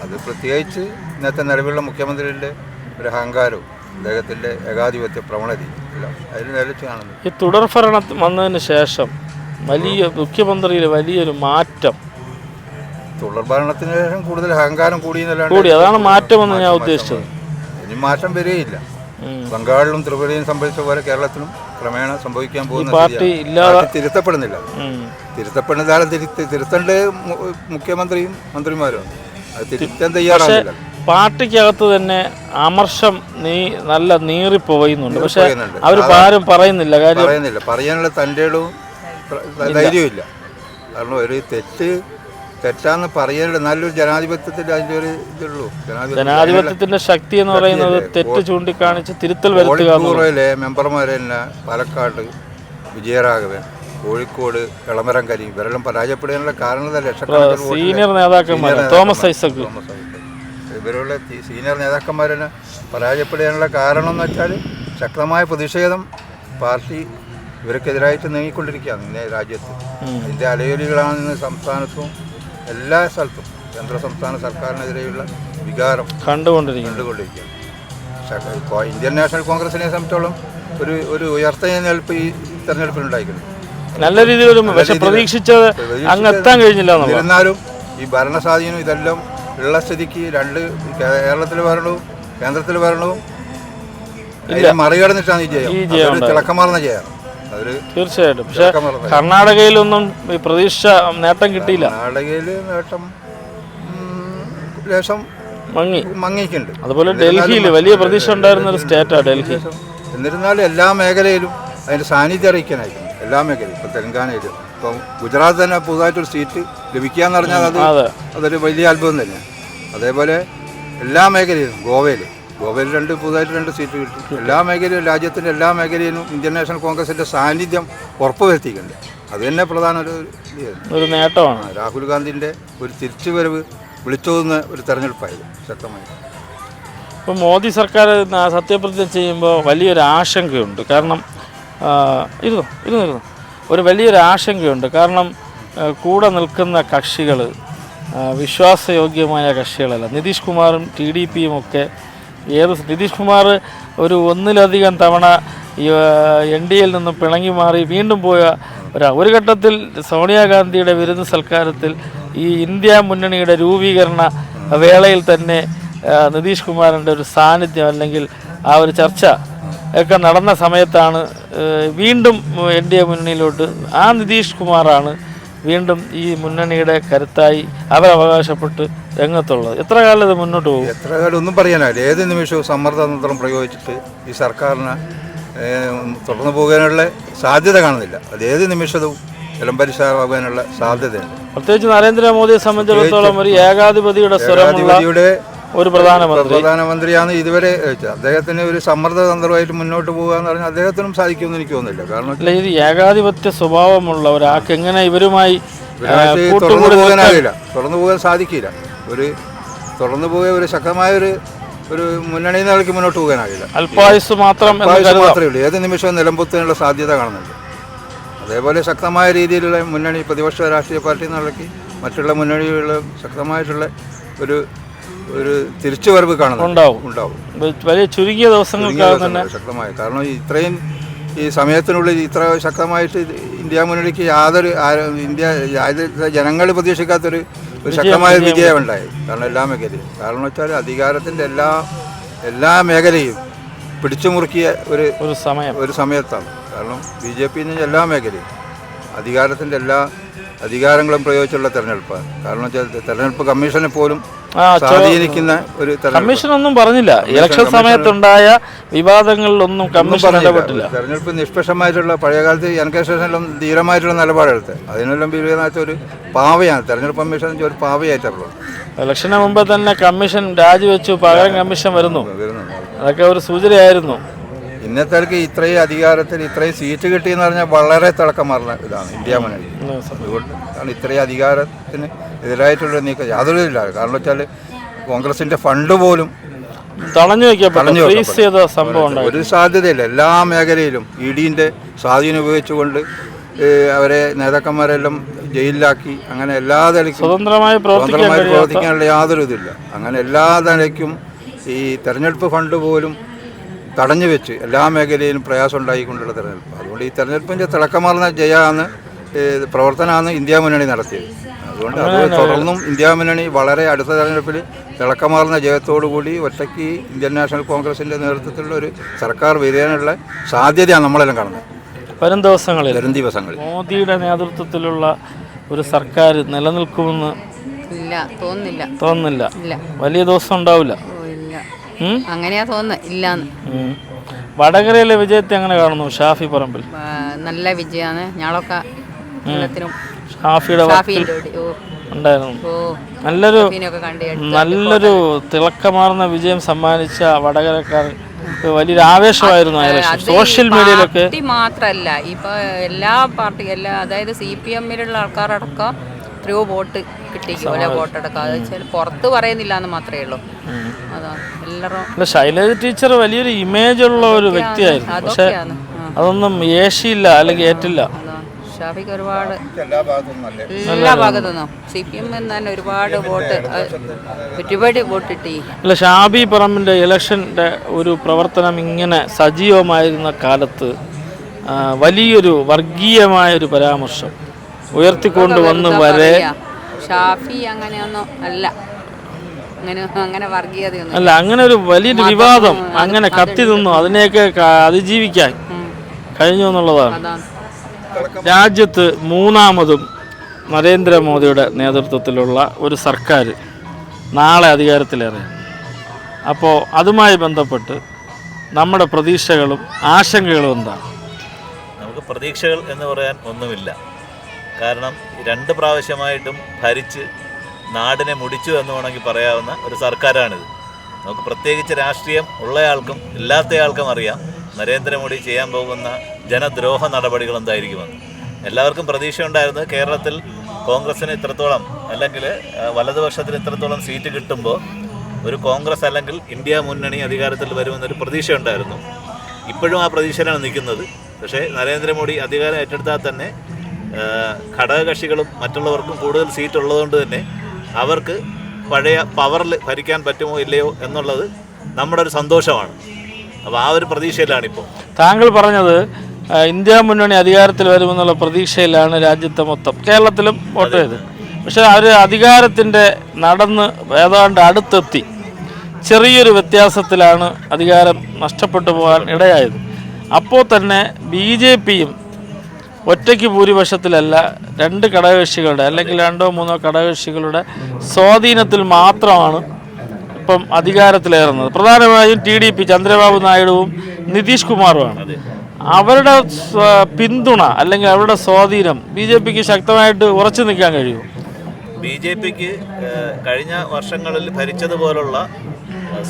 അത് പ്രത്യേകിച്ച് ഇന്നത്തെ നിലവിലുള്ള മുഖ്യമന്ത്രിയുടെ ഒരു അഹങ്കാരവും അദ്ദേഹത്തിൻ്റെ ഏകാധിപത്യ പ്രവണതയും എല്ലാം അതിൽ നിലച്ച് കാണുന്നു. ഈ തുടർഭരണം വന്നതിന് ശേഷം മുഖ്യമന്ത്രിയിൽ വലിയൊരു മാറ്റം, തുടർഭരണത്തിന് ശേഷം കൂടുതൽ അഹങ്കാരം കൂടി, അതാണ് മാറ്റമെന്ന് ഞാൻ ഉദ്ദേശിച്ചത്. ഇനി മാറ്റം വരികയില്ല. ബംഗാളിലും ത്രിപുരയും സംഭവിച്ച പോലെ കേരളത്തിലും ക്രമേണ സംഭവിക്കാൻ പോകുന്ന പാർട്ടി തിരുത്തപ്പെടുന്നില്ല. തിരുത്തപ്പെടുന്നതാലും തിരുത്തേണ്ട മുഖ്യമന്ത്രിയും മന്ത്രിമാരും അത് തിരുത്താൻ തയ്യാറാവില്ല. പാർട്ടിക്കകത്ത് തന്നെ അമർഷം നല്ല നീറിപ്പോയുന്നുണ്ട്. പക്ഷെ അവർ ആരും പറയുന്നില്ല, പറയാനുള്ള തൻ്റെ ധൈര്യമില്ല. കാരണം ഒരു തെറ്റാന്ന് പറയാനുള്ള നല്ലൊരു ജനാധിപത്യത്തിന്റെ അതിൻ്റെ ഒരു ഇതുള്ളൂ. ജനാധിപത്യത്തിന്റെ ശക്തി എന്ന് പറയുന്നത് തെറ്റ് ചൂണ്ടിക്കാണിച്ച് തിരുത്തൽ വരുത്തുക. മെമ്പർമാരെ തന്നെ പാലക്കാട് വിജയരാഘവൻ, കോഴിക്കോട് എളമരം കരീം ഇവരെല്ലാം പരാജയപ്പെടാനുള്ള കാരണം സീനിയർ നേതാക്കന്മാർ, തോമസ് ഐസക്, ഇവരുള്ള സീനിയർ നേതാക്കന്മാർ തന്നെ പരാജയപ്പെടാനുള്ള കാരണം എന്ന് വെച്ചാൽ ശക്തമായ പ്രതിഷേധം പാർട്ടി ഇവർക്കെതിരായിട്ട് നീങ്ങിക്കൊണ്ടിരിക്കുകയാണ് ഇന്നേ രാജ്യത്ത്. അതിൻ്റെ അലയൊലികളാണ് ഇന്ന് സംസ്ഥാനത്തും എല്ലാ സ്ഥലത്തും കേന്ദ്ര സംസ്ഥാന സർക്കാരിനെതിരെയുള്ള വികാരം കണ്ടുകൊണ്ടിരിക്കുകയാണ്. ഇന്ത്യൻ നാഷണൽ കോൺഗ്രസിനെ സംബന്ധിച്ചോളം ഒരു ഉയർത്തുന്നേൽപ്പ് ഈ തെരഞ്ഞെടുപ്പിലുണ്ടായിരിക്കുന്നു. നല്ല രീതിയിൽ പ്രതീക്ഷിച്ചത് അങ്ങ് എത്താൻ കഴിഞ്ഞില്ല. എന്നിരുന്നാലും ഈ ഭരണസ്വാധീനം ഇതെല്ലാം ഉള്ള സ്ഥിതിക്ക് കേരളത്തിലെ ഭരണവും കേന്ദ്രത്തിലെ ഭരണവും മറികടന്നിട്ടാണ് ഈ ജയം, തിളക്കമാർന്ന ജയം. തീർച്ചയായിട്ടും. പക്ഷെ കർണാടകയിലൊന്നും പ്രതീക്ഷിച്ച നേട്ടം കിട്ടിയില്ല. കർണാടകയിൽ നേട്ടം ലേശം മങ്ങിക്കുണ്ട്. അതുപോലെ ഡൽഹിയിൽ വലിയ പ്രതീക്ഷ ഉണ്ടായിരുന്ന ഒരു സ്റ്റേറ്റാണ് ഡൽഹി. എന്നിരുന്നാലും എല്ലാ മേഖലയിലും അതിൻ്റെ സാന്നിധ്യം അറിയിക്കാനായിരിക്കും. എല്ലാ മേഖലയും ഇപ്പോൾ തെലങ്കാനയിലും ഇപ്പം ഗുജറാത്ത് തന്നെ പുതുതായിട്ടൊരു സീറ്റ് ലഭിക്കുക എന്ന് പറഞ്ഞാൽ അതൊരു വലിയ അത്ഭുതം തന്നെയാണ്. അതേപോലെ എല്ലാ മേഖലയിലും ഗോവയിൽ പുതുതായിട്ട് 2 സീറ്റ് കിട്ടി. എല്ലാ മേഖലയിലും രാജ്യത്തിൻ്റെ എല്ലാ മേഖലയിലും ഇന്ത്യൻ നാഷണൽ കോൺഗ്രസിൻ്റെ സാന്നിധ്യം ഉറപ്പുവരുത്തിയിട്ടുണ്ട്. അത് തന്നെ പ്രധാന ഒരു നേട്ടമാണ്. രാഹുൽ ഗാന്ധിൻ്റെ ഒരു തിരിച്ചുവരവ് വിളിച്ചോതുന്ന ഒരു തെരഞ്ഞെടുപ്പായിരുന്നു ശക്തമായി. ഇപ്പോൾ മോദി സർക്കാർ സത്യപ്രതിജ്ഞ ചെയ്യുമ്പോൾ വലിയൊരു ആശങ്കയുണ്ട്. കാരണം ഒരു വലിയൊരു ആശങ്കയുണ്ട്. കാരണം കൂടെ നിൽക്കുന്ന കക്ഷികൾ വിശ്വാസയോഗ്യമായ കക്ഷികളല്ല. നിതീഷ് കുമാറും TDPയും ഒക്കെ നിതീഷ് കുമാർ ഒന്നിലധികം തവണ NDAയിൽ നിന്ന് പിണങ്ങി മാറി വീണ്ടും പോയ ഒരു ഘട്ടത്തിൽ സോണിയാഗാന്ധിയുടെ വിരുന്ന് സൽക്കാരത്തിൽ ഈ ഇന്ത്യ മുന്നണിയുടെ രൂപീകരണ വേളയിൽ തന്നെ നിതീഷ് കുമാറിൻ്റെ ഒരു സാന്നിധ്യം അല്ലെങ്കിൽ ആ ഒരു ചർച്ച ഒക്കെ നടന്ന സമയത്താണ് വീണ്ടും NDA മുന്നണിയിലോട്ട് ആ നിതീഷ് കുമാറാണ് വീണ്ടും ഈ മുന്നണിയുടെ കരുത്തായി അവരവകാശപ്പെട്ട് രംഗത്തുള്ളത്. എത്ര കാലം ഇത് മുന്നോട്ട് പോകും? എത്ര കാലം ഒന്നും പറയാനാവില്ല. ഏത് നിമിഷവും സമ്മർദ്ദതന്ത്രം പ്രയോഗിച്ചിട്ട് ഈ സർക്കാരിന് തുടർന്നു പോകാനുള്ള സാധ്യത കാണുന്നില്ല. അത് ഏത് നിമിഷവും വിളംബരിശാകാനുള്ള സാധ്യതയുണ്ട്. പ്രത്യേകിച്ച് നരേന്ദ്രമോദിയെ സംബന്ധിച്ചിടത്തോളം ഒരു ഏകാധിപതിയുടെ സ്വരമുള്ള ഒരു പ്രധാനമന്ത്രിയാണ് ഇതുവരെ. അദ്ദേഹത്തിന് ഒരു സമ്മർദ്ദതന്ത്രമായിട്ട് മുന്നോട്ട് പോകുക എന്ന് പറഞ്ഞാൽ അദ്ദേഹത്തിനും സാധിക്കുമെന്ന് എനിക്ക് തോന്നുന്നില്ല. കാരണം ഇത് ഏകാധിപത്യ സ്വഭാവമുള്ള ഒരാൾക്ക് എങ്ങനെ ഇവരുമായി തുറന്നു പോകാനാകില്ല, തുറന്നു പോകാൻ സാധിക്കില്ല. തുറന്നു പോയ ഒരു ശക്തമായ ഒരു മുന്നണിയിൽ നിലയ്ക്ക് മുന്നോട്ട് പോകാനാകില്ല. അല്പായുസ് മാത്രമേ ഉള്ളൂ. ഏത് നിമിഷവും നിലമ്പുത്താനുള്ള സാധ്യത കാണുന്നുണ്ട്. അതേപോലെ ശക്തമായ രീതിയിലുള്ള മുന്നണി പ്രതിപക്ഷ രാഷ്ട്രീയ പാർട്ടി നിലയ്ക്ക് മറ്റുള്ള മുന്നണികളിൽ ശക്തമായിട്ടുള്ള ഒരു തിരിച്ചുവരവ് ഉണ്ടാവും. വലിയ ചുരുങ്ങിയ ദിവസങ്ങൾക്കാണ് തന്നെ ശക്തമായ. കാരണം ഇത്രയും ഈ സമയത്തിനുള്ളിൽ ഇത്ര ശക്തമായിട്ട് ഇന്ത്യ മുന്നണിക്ക് ജനങ്ങൾ പ്രതീക്ഷിക്കാത്തൊരു ശക്തമായ വിജയം ഉണ്ടായി. കാരണം എല്ലാ മേഖലയും കാരണം വെച്ചാൽ അധികാരത്തിൻ്റെ എല്ലാ മേഖലയും പിടിച്ചു മുറുക്കിയ ഒരു സമയത്താണ്. കാരണം BJP എല്ലാ മേഖലയും അധികാരത്തിൻ്റെ എല്ലാ അധികാരങ്ങളും പ്രയോഗിച്ചുള്ള തെരഞ്ഞെടുപ്പാണ്. കാരണം വെച്ചാൽ തെരഞ്ഞെടുപ്പ് കമ്മീഷനെ പോലും സ്വാധീനിക്കുന്ന ഒരു കമ്മീഷനൊന്നും പറഞ്ഞില്ല. ഇലക്ഷൻ സമയത്തുണ്ടായ വിവാദങ്ങളിലൊന്നും കമ്മീഷൻ ഇടപെട്ടില്ല. തെരഞ്ഞെടുപ്പ് നിഷ്പക്ഷമായിട്ടുള്ള പഴയകാലത്ത് എൻകേഷനിലും ധീരമായിട്ടുള്ള നിലപാടെടുത്ത് അതിനെല്ലാം വിപരീതമായിട്ട് ഒരു പാവയാണ് തെരഞ്ഞെടുപ്പ് കമ്മീഷൻ ഒരു പാവയായിട്ടുള്ളത്. ഇലക്ഷന് മുമ്പ് തന്നെ കമ്മീഷൻ രാജിവെച്ചു, പകരം കമ്മീഷൻ വരുന്നു. അതൊക്കെ ഒരു സൂചനയായിരുന്നു. ഇന്നത്തേക്ക് ഇത്രയും അധികാരത്തിൽ ഇത്രയും സീറ്റ് കിട്ടിയെന്ന് പറഞ്ഞാൽ വളരെ തിളക്കമാർന്ന ഇതാണ് ഇന്ത്യ മുന്നണി. അതുകൊണ്ടാണ് ഇത്രയും അധികാരത്തിന് എതിരായിട്ടുള്ള നീക്കം യാതൊരു ഇല്ല. കാരണം വെച്ചാൽ കോൺഗ്രസിൻ്റെ ഫണ്ട് പോലും തടഞ്ഞു വെക്കപ്പെട്ടു, ഫ്രീസ് ചെയ്ത സംഭവം ഉണ്ടായി. ഒരു സാധ്യതയില്ല. എല്ലാ മേഖലയിലും ഇഡിൻ്റെ സ്വാധീനം ഉപയോഗിച്ചുകൊണ്ട് അവരെ നേതാക്കന്മാരെല്ലാം ജയിലിലാക്കി. അങ്ങനെ എല്ലാ നിലയ്ക്കും സ്വതന്ത്രമായി പ്രവർത്തിക്കാനുള്ള യാതൊരു ഇതില്ല. അങ്ങനെ എല്ലാ നിലയ്ക്കും ഈ തെരഞ്ഞെടുപ്പ് ഫണ്ട് പോലും തടഞ്ഞു വെച്ച് എല്ലാ മേഖലയിലും പ്രയാസം ഉണ്ടായിക്കൊണ്ടുള്ള തെരഞ്ഞെടുപ്പ്. അതുകൊണ്ട് ഈ തെരഞ്ഞെടുപ്പിൻ്റെ തിളക്കമാർന്ന ജയമാണ് പ്രവർത്തനമാണ് ഇന്ത്യ മുന്നണി നടത്തിയത്. അതുകൊണ്ട് അത് തുടർന്നും ഇന്ത്യ മുന്നണി വളരെ അടുത്ത തെരഞ്ഞെടുപ്പിൽ തിളക്കമാർന്ന ജയത്തോടുകൂടി ഒറ്റയ്ക്ക് ഇന്ത്യൻ നാഷണൽ കോൺഗ്രസിൻ്റെ നേതൃത്വത്തിലുള്ള ഒരു സർക്കാർ വരാനുള്ള സാധ്യതയാണ് നമ്മളെല്ലാം കാണുന്നത്. വരും ദിവസങ്ങളിൽ മോദിയുടെ നേതൃത്വത്തിലുള്ള ഒരു സർക്കാർ നിലനിൽക്കുമെന്ന് തോന്നുന്നില്ല. വലിയ ദിവസം ഉണ്ടാവില്ല. അങ്ങനെയാ തോന്നുന്നത്. ഇല്ലാന്ന്. വടകരയിലെ വിജയത്തെ എങ്ങനെ കാണുന്നു ഷാഫി പറമ്പിൽ? നല്ല വിജയമാണ്. ഞങ്ങളൊക്കെ ഷാഫിയുടെ ഉണ്ടായിരുന്നു. നല്ലൊരു തിളക്കമാർന്ന വിജയം സമ്മാനിച്ച വടകരക്കാർ വലിയൊരു ആവേശമായിരുന്നു. സോഷ്യൽ മീഡിയയിലൊക്കെ മാത്രല്ല, ഇപ്പൊ എല്ലാ പാർട്ടി അതായത് CPM-ലുള്ള ആൾക്കാരടക്കം എത്രയോ വോട്ട് കിട്ടിക്കോലെ വോട്ടെടുക്കാം. അത് വെച്ചാൽ പുറത്ത് പറയുന്നില്ല എന്ന് മാത്രമേ ഉള്ളൂ. അതാണ് എല്ലാവരും. ശൈലജ ടീച്ചർ വലിയൊരു ഇമേജ് ഉള്ള ഒരു വ്യക്തിയായിരുന്നു. പക്ഷെ അതൊന്നും ഏഷിയില്ല, അല്ലെങ്കിൽ ഏറ്റില്ല. ഷാഫിക്ക് ഒരുപാട് എല്ലാ ഭാഗത്തുനിന്നും CPM തന്നെ ഒരുപാട് വോട്ട് കിട്ടി. അല്ല, ഷാബി പറമ്പിൻ്റെ ഇലക്ഷൻ്റെ ഒരു പ്രവർത്തനം ഇങ്ങനെ സജീവമായിരുന്ന കാലത്ത് വലിയൊരു വർഗീയമായൊരു പരാമർശം ഉയർത്തിക്കൊണ്ടുവന്ന് വരെ ഷാഫി അങ്ങനെയൊന്നും അല്ല. അങ്ങനെ വർഗീയതയൊന്നും അല്ല, അങ്ങനെ ഒരു വലിയൊരു വിവാദം അങ്ങനെ കത്തി നിന്നു. അതിനെയൊക്കെ അതിജീവിക്കാൻ കഴിഞ്ഞു എന്നുള്ളതാണ്. രാജ്യത്ത് മൂന്നാമതും നരേന്ദ്രമോദിയുടെ നേതൃത്വത്തിലുള്ള ഒരു സർക്കാർ നാളെ അധികാരത്തിലേറെ. അപ്പോൾ അതുമായി ബന്ധപ്പെട്ട് നമ്മുടെ പ്രതീക്ഷകളും ആശങ്കകളും എന്താണ്? നമുക്ക് പ്രതീക്ഷകൾ എന്ന് പറയാൻ ഒന്നുമില്ല. കാരണം 2 പ്രാവശ്യമായിട്ടും ഭരിച്ച് നാടിനെ മുടിച്ചു എന്ന് വേണമെങ്കിൽ പറയാവുന്ന ഒരു സർക്കാരാണിത്. നമുക്ക് പ്രത്യേകിച്ച് രാഷ്ട്രീയം ഉള്ളയാൾക്കും ഇല്ലാത്തയാൾക്കും അറിയാം നരേന്ദ്രമോദി ചെയ്യാൻ പോകുന്ന ജനദ്രോഹ നടപടികൾ എന്തായിരിക്കുമെന്ന്. എല്ലാവർക്കും പ്രതീക്ഷ ഉണ്ടായിരുന്നത് കേരളത്തിൽ കോൺഗ്രസ്സിന് ഇത്രത്തോളം അല്ലെങ്കിൽ വലതുപക്ഷത്തിന് ഇത്രത്തോളം സീറ്റ് കിട്ടുമ്പോൾ ഒരു കോൺഗ്രസ് അല്ലെങ്കിൽ ഇന്ത്യ മുന്നണി അധികാരത്തിൽ വരുമെന്നൊരു പ്രതീക്ഷ ഉണ്ടായിരുന്നു. ഇപ്പോഴും ആ പ്രതീക്ഷയിലാണ് നിൽക്കുന്നത്. പക്ഷേ നരേന്ദ്രമോദി അധികാരം ഏറ്റെടുത്താൽ തന്നെ ഘടകകക്ഷികളും മറ്റുള്ളവർക്കും കൂടുതൽ സീറ്റ് ഉള്ളതുകൊണ്ട് തന്നെ അവർക്ക് പഴയ പവറിൽ ഭരിക്കാൻ പറ്റുമോ ഇല്ലയോ എന്നുള്ളത് നമ്മുടെ ഒരു സന്തോഷമാണ്. അപ്പോൾ ആ ഒരു പ്രതീക്ഷയിലാണിപ്പോൾ. താങ്കൾ പറഞ്ഞത് ഇന്ത്യ മുന്നണി അധികാരത്തിൽ വരുമെന്നുള്ള പ്രതീക്ഷയിലാണ് രാജ്യത്തെ മൊത്തം, കേരളത്തിലും വോട്ട് ചെയ്ത്. പക്ഷേ അവർ അധികാരത്തിൻ്റെ നടന്ന് ഏതാണ്ട് അടുത്തെത്തി. ചെറിയൊരു വ്യത്യാസത്തിലാണ് അധികാരം നഷ്ടപ്പെട്ടു പോകാൻ ഇടയായത്. അപ്പോൾ തന്നെ BJPയും ഒറ്റയ്ക്ക് ഭൂരിപക്ഷത്തിലല്ല, 2 ഘടകകക്ഷികളുടെ അല്ലെങ്കിൽ 2-3 ഘടകകക്ഷികളുടെ സ്വാധീനത്തിൽ മാത്രമാണ് ഇപ്പം അധികാരത്തിലേറുന്നത്. പ്രധാനമായും TDP ചന്ദ്രബാബു നായിഡുവും നിതീഷ് കുമാറുമാണ്. അവരുടെ പിന്തുണ അല്ലെങ്കിൽ അവരുടെ സ്വാധീനം BJPക്ക് ശക്തമായിട്ട് ഉറച്ചു നിൽക്കാൻ കഴിയും. BJPക്ക് കഴിഞ്ഞ വർഷങ്ങളിൽ ഭരിച്ചതുപോലുള്ള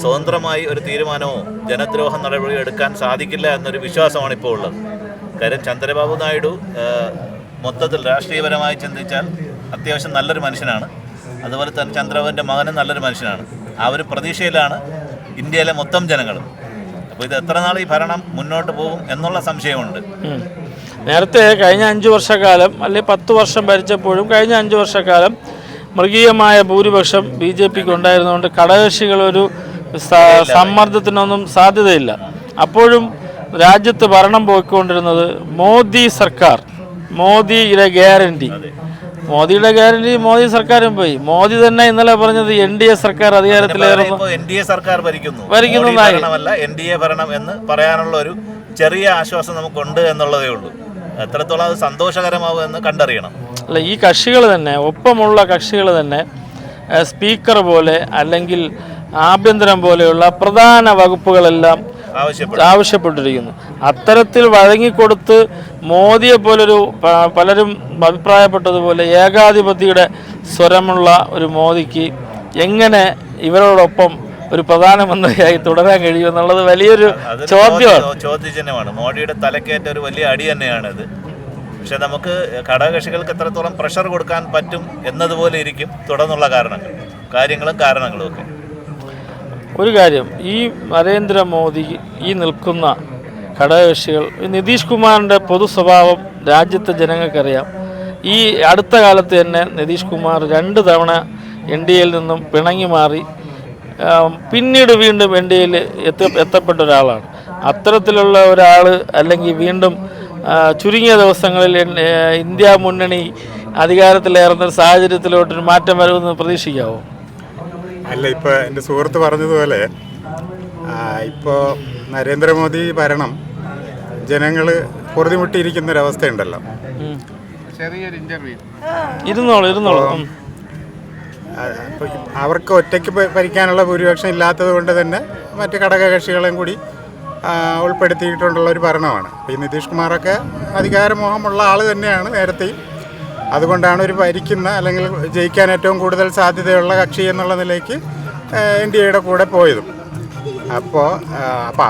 സ്വതന്ത്രമായി ഒരു തീരുമാനമോ ജനദ്രോഹ നടപടിയോ എടുക്കാൻ സാധിക്കില്ല എന്നൊരു വിശ്വാസമാണ് ഇപ്പോൾ ഉള്ളത്. കാര്യം ചന്ദ്രബാബു നായിഡു മൊത്തത്തിൽ രാഷ്ട്രീയപരമായി ചിന്തിച്ചാൽ അത്യാവശ്യം നല്ലൊരു മനുഷ്യനാണ്. അതുപോലെ തന്നെ ചന്ദ്രബാബുവിൻ്റെ മകനും നല്ലൊരു മനുഷ്യനാണ്. ആ ഒരു പ്രതീക്ഷയിലാണ് ഇന്ത്യയിലെ മൊത്തം ജനങ്ങളും. അപ്പോൾ ഇത് എത്ര നാൾ ഈ ഭരണം മുന്നോട്ട് പോകും എന്നുള്ള സംശയമുണ്ട്. നേരത്തെ കഴിഞ്ഞ 5 വർഷക്കാലം അല്ലെങ്കിൽ 10 വർഷം ഭരിച്ചപ്പോഴും കഴിഞ്ഞ 5 വർഷക്കാലം മൃഗീയമായ ഭൂരിപക്ഷം BJPക്ക് ഉണ്ടായിരുന്നതുകൊണ്ട് ഘടകകക്ഷികളൊരു സമ്മർദ്ദത്തിനൊന്നും സാധ്യതയില്ല. അപ്പോഴും രാജ്യത്ത് ഭരണം പോയിക്കൊണ്ടിരുന്നത് മോദി സർക്കാർ, മോദിയുടെ ഗ്യാരണ്ടി. മോദി സർക്കാരും പോയി. മോദി തന്നെ ഇന്നലെ പറഞ്ഞത് NDA സർക്കാർ അധികാരത്തിലേറുന്നു, NDA സർക്കാർ ഭരിക്കുന്നതല്ല NDA ഭരണം എന്ന് പറയാനുള്ള ഒരു ചെറിയ ആശ്വാസം നമുക്കുണ്ട് എന്നുള്ളതേ ഉള്ളൂ. എത്രത്തോളം അത് സന്തോഷകരമാവുമെന്ന് കണ്ടറിയണം. അല്ല, ഈ കക്ഷികൾ തന്നെ, ഒപ്പമുള്ള കക്ഷികൾ തന്നെ സ്പീക്കർ പോലെ അല്ലെങ്കിൽ ആഭ്യന്തരം പോലെയുള്ള പ്രധാന വകുപ്പുകളെല്ലാം ആവശ്യപ്പെട്ടിരിക്കുന്നു. അത്തരത്തിൽ വഴങ്ങിക്കൊടുത്ത് മോദിയെ പോലൊരു പലരും അഭിപ്രായപ്പെട്ടതുപോലെ ഏകാധിപതിയുടെ സ്വരമുള്ള ഒരു മോദിക്ക് എങ്ങനെ ഇവരോടൊപ്പം ഒരു പ്രധാനമന്ത്രിയായി തുടരാൻ കഴിയുമെന്നുള്ളത് വലിയൊരു ചോദ്യചിഹ്നമാണ്. മോഡിയുടെ തലക്കേറ്റ ഒരു വലിയ അടി തന്നെയാണിത്. പക്ഷെ നമുക്ക് ഘടകകക്ഷികൾക്ക് എത്രത്തോളം പ്രഷർ കൊടുക്കാൻ പറ്റും എന്നതുപോലെ ഇരിക്കും തുടർന്നുള്ള കാര്യങ്ങളും ഒക്കെ. ഒരു കാര്യം, ഈ നരേന്ദ്രമോദി ഈ നിൽക്കുന്ന ഘടകകക്ഷികൾ, നിതീഷ് കുമാറിൻ്റെ പൊതു സ്വഭാവം രാജ്യത്തെ ജനങ്ങൾക്കറിയാം. ഈ അടുത്ത കാലത്ത് തന്നെ നിതീഷ് കുമാർ 2 തവണ NDAയിൽ നിന്നും പിണങ്ങി മാറി പിന്നീട് വീണ്ടും NDAയിൽ എത്തപ്പെട്ട ഒരാളാണ്. അത്തരത്തിലുള്ള ഒരാൾ അല്ലെങ്കിൽ വീണ്ടും ചുരുങ്ങിയ ദിവസങ്ങളിൽ ഇന്ത്യ മുന്നണി അധികാരത്തിലേറുന്ന ഒരു സാഹചര്യത്തിലോട്ടൊരു മാറ്റം വരുമെന്ന് പ്രതീക്ഷിക്കാമോ? അല്ല, ഇപ്പോൾ എൻ്റെ സുഹൃത്ത് പറഞ്ഞതുപോലെ ഇപ്പോൾ നരേന്ദ്രമോദി ഭരണം ജനങ്ങൾ പൊറുതിമുട്ടിയിരിക്കുന്നൊരവസ്ഥയുണ്ടല്ലോ. ചെറിയൊരു ഇൻ്റർവ്യൂ ഇരുന്നോളൂ. അവർക്ക് ഒറ്റയ്ക്ക് ഭരിക്കാനുള്ള ഭൂരിപക്ഷം ഇല്ലാത്തത് കൊണ്ട് തന്നെ മറ്റ് ഘടകകക്ഷികളെയും കൂടി ഉൾപ്പെടുത്തിയിട്ടുള്ള ഒരു ഭരണമാണ്. ഈ നിതീഷ് കുമാറൊക്കെ അധികാരമോഹമുള്ള ആൾ തന്നെയാണ് നേരത്തെയും. അതുകൊണ്ടാണ് ഒരു ഭരിക്കുന്ന അല്ലെങ്കിൽ ജയിക്കാൻ ഏറ്റവും കൂടുതൽ സാധ്യതയുള്ള കക്ഷി എന്നുള്ള നിലയ്ക്ക് NDAയുടെ കൂടെ പോയതും. അപ്പോൾ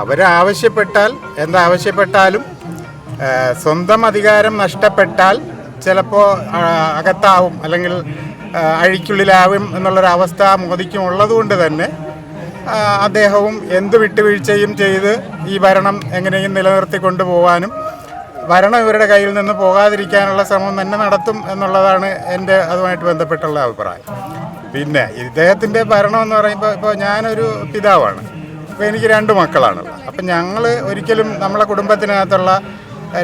അവരാവശ്യപ്പെട്ടാൽ എന്താവശ്യപ്പെട്ടാലും സ്വന്തം അധികാരം നഷ്ടപ്പെട്ടാൽ ചിലപ്പോൾ അകത്താവും അല്ലെങ്കിൽ അഴിക്കുള്ളിലാവും എന്നുള്ളൊരവസ്ഥ മോദിക്കും ഉള്ളതുകൊണ്ട് തന്നെ അദ്ദേഹവും എന്ത് വിട്ടുവീഴ്ചയും ചെയ്ത് ഈ ഭരണം എങ്ങനെയും നിലനിർത്തി കൊണ്ടുപോകാനും ഭരണം ഇവരുടെ കയ്യിൽ നിന്ന് പോകാതിരിക്കാനുള്ള ശ്രമം തന്നെ നടത്തും എന്നുള്ളതാണ് എൻ്റെ അതുമായിട്ട് ബന്ധപ്പെട്ടുള്ള അഭിപ്രായം. പിന്നെ ഇദ്ദേഹത്തിൻ്റെ ഭരണം എന്ന് പറയുമ്പോൾ ഇപ്പോൾ ഞാനൊരു പിതാവാണ്. ഇപ്പോൾ എനിക്ക് 2 മക്കളാണ്. അപ്പം ഞങ്ങൾ ഒരിക്കലും നമ്മളെ കുടുംബത്തിനകത്തുള്ള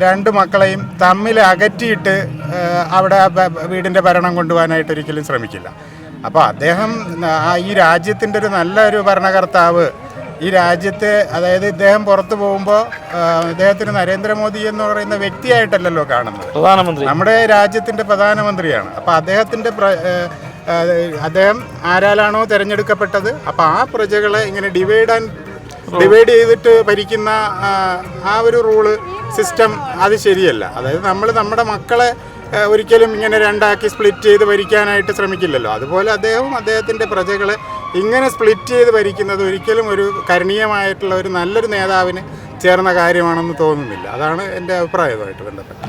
2 മക്കളെയും തമ്മിൽ അകറ്റിയിട്ട് അവിടെ വീടിൻ്റെ ഭരണം കൊണ്ടുപോകാനായിട്ട് ഒരിക്കലും ശ്രമിക്കില്ല. അപ്പോൾ അദ്ദേഹം ഈ രാജ്യത്തിൻ്റെ ഒരു നല്ലൊരു ഭരണകർത്താവ്, ഈ രാജ്യത്തെ, അതായത് ഇദ്ദേഹം പുറത്തു പോകുമ്പോൾ ഇദ്ദേഹത്തിന് നരേന്ദ്രമോദി എന്ന് പറയുന്ന വ്യക്തിയായിട്ടല്ലല്ലോ കാണുന്നത്, പ്രധാനമന്ത്രി, നമ്മുടെ രാജ്യത്തിൻ്റെ പ്രധാനമന്ത്രിയാണ്. അപ്പോൾ അദ്ദേഹം ആരാലാണോ തിരഞ്ഞെടുക്കപ്പെട്ടത്, അപ്പോൾ ആ പ്രജകളെ ഇങ്ങനെ ഡിവൈഡ് ചെയ്തിട്ട് ഭരിക്കുന്ന ആ ഒരു റൂള് സിസ്റ്റം അത് ശരിയല്ല. അതായത് നമ്മൾ നമ്മുടെ മക്കളെ ഒരിക്കലും ഇങ്ങനെ 2ആക്കി സ്പ്ലിറ്റ് ചെയ്ത് ഭരിക്കാനായിട്ട് ശ്രമിക്കില്ലല്ലോ. അതുപോലെ അദ്ദേഹത്തിൻ്റെ പ്രജകളെ ഇങ്ങനെ സ്പ്ലിറ്റ് ചെയ്ത് ഭരിക്കുന്നത് ഒരിക്കലും ഒരു കരണീയമായിട്ടുള്ള ഒരു നല്ലൊരു നേതാവിന് ചേർന്ന കാര്യമാണെന്ന് തോന്നുന്നില്ല. അതാണ് എൻ്റെ അഭിപ്രായവുമായിട്ട് ബന്ധപ്പെട്ടത്.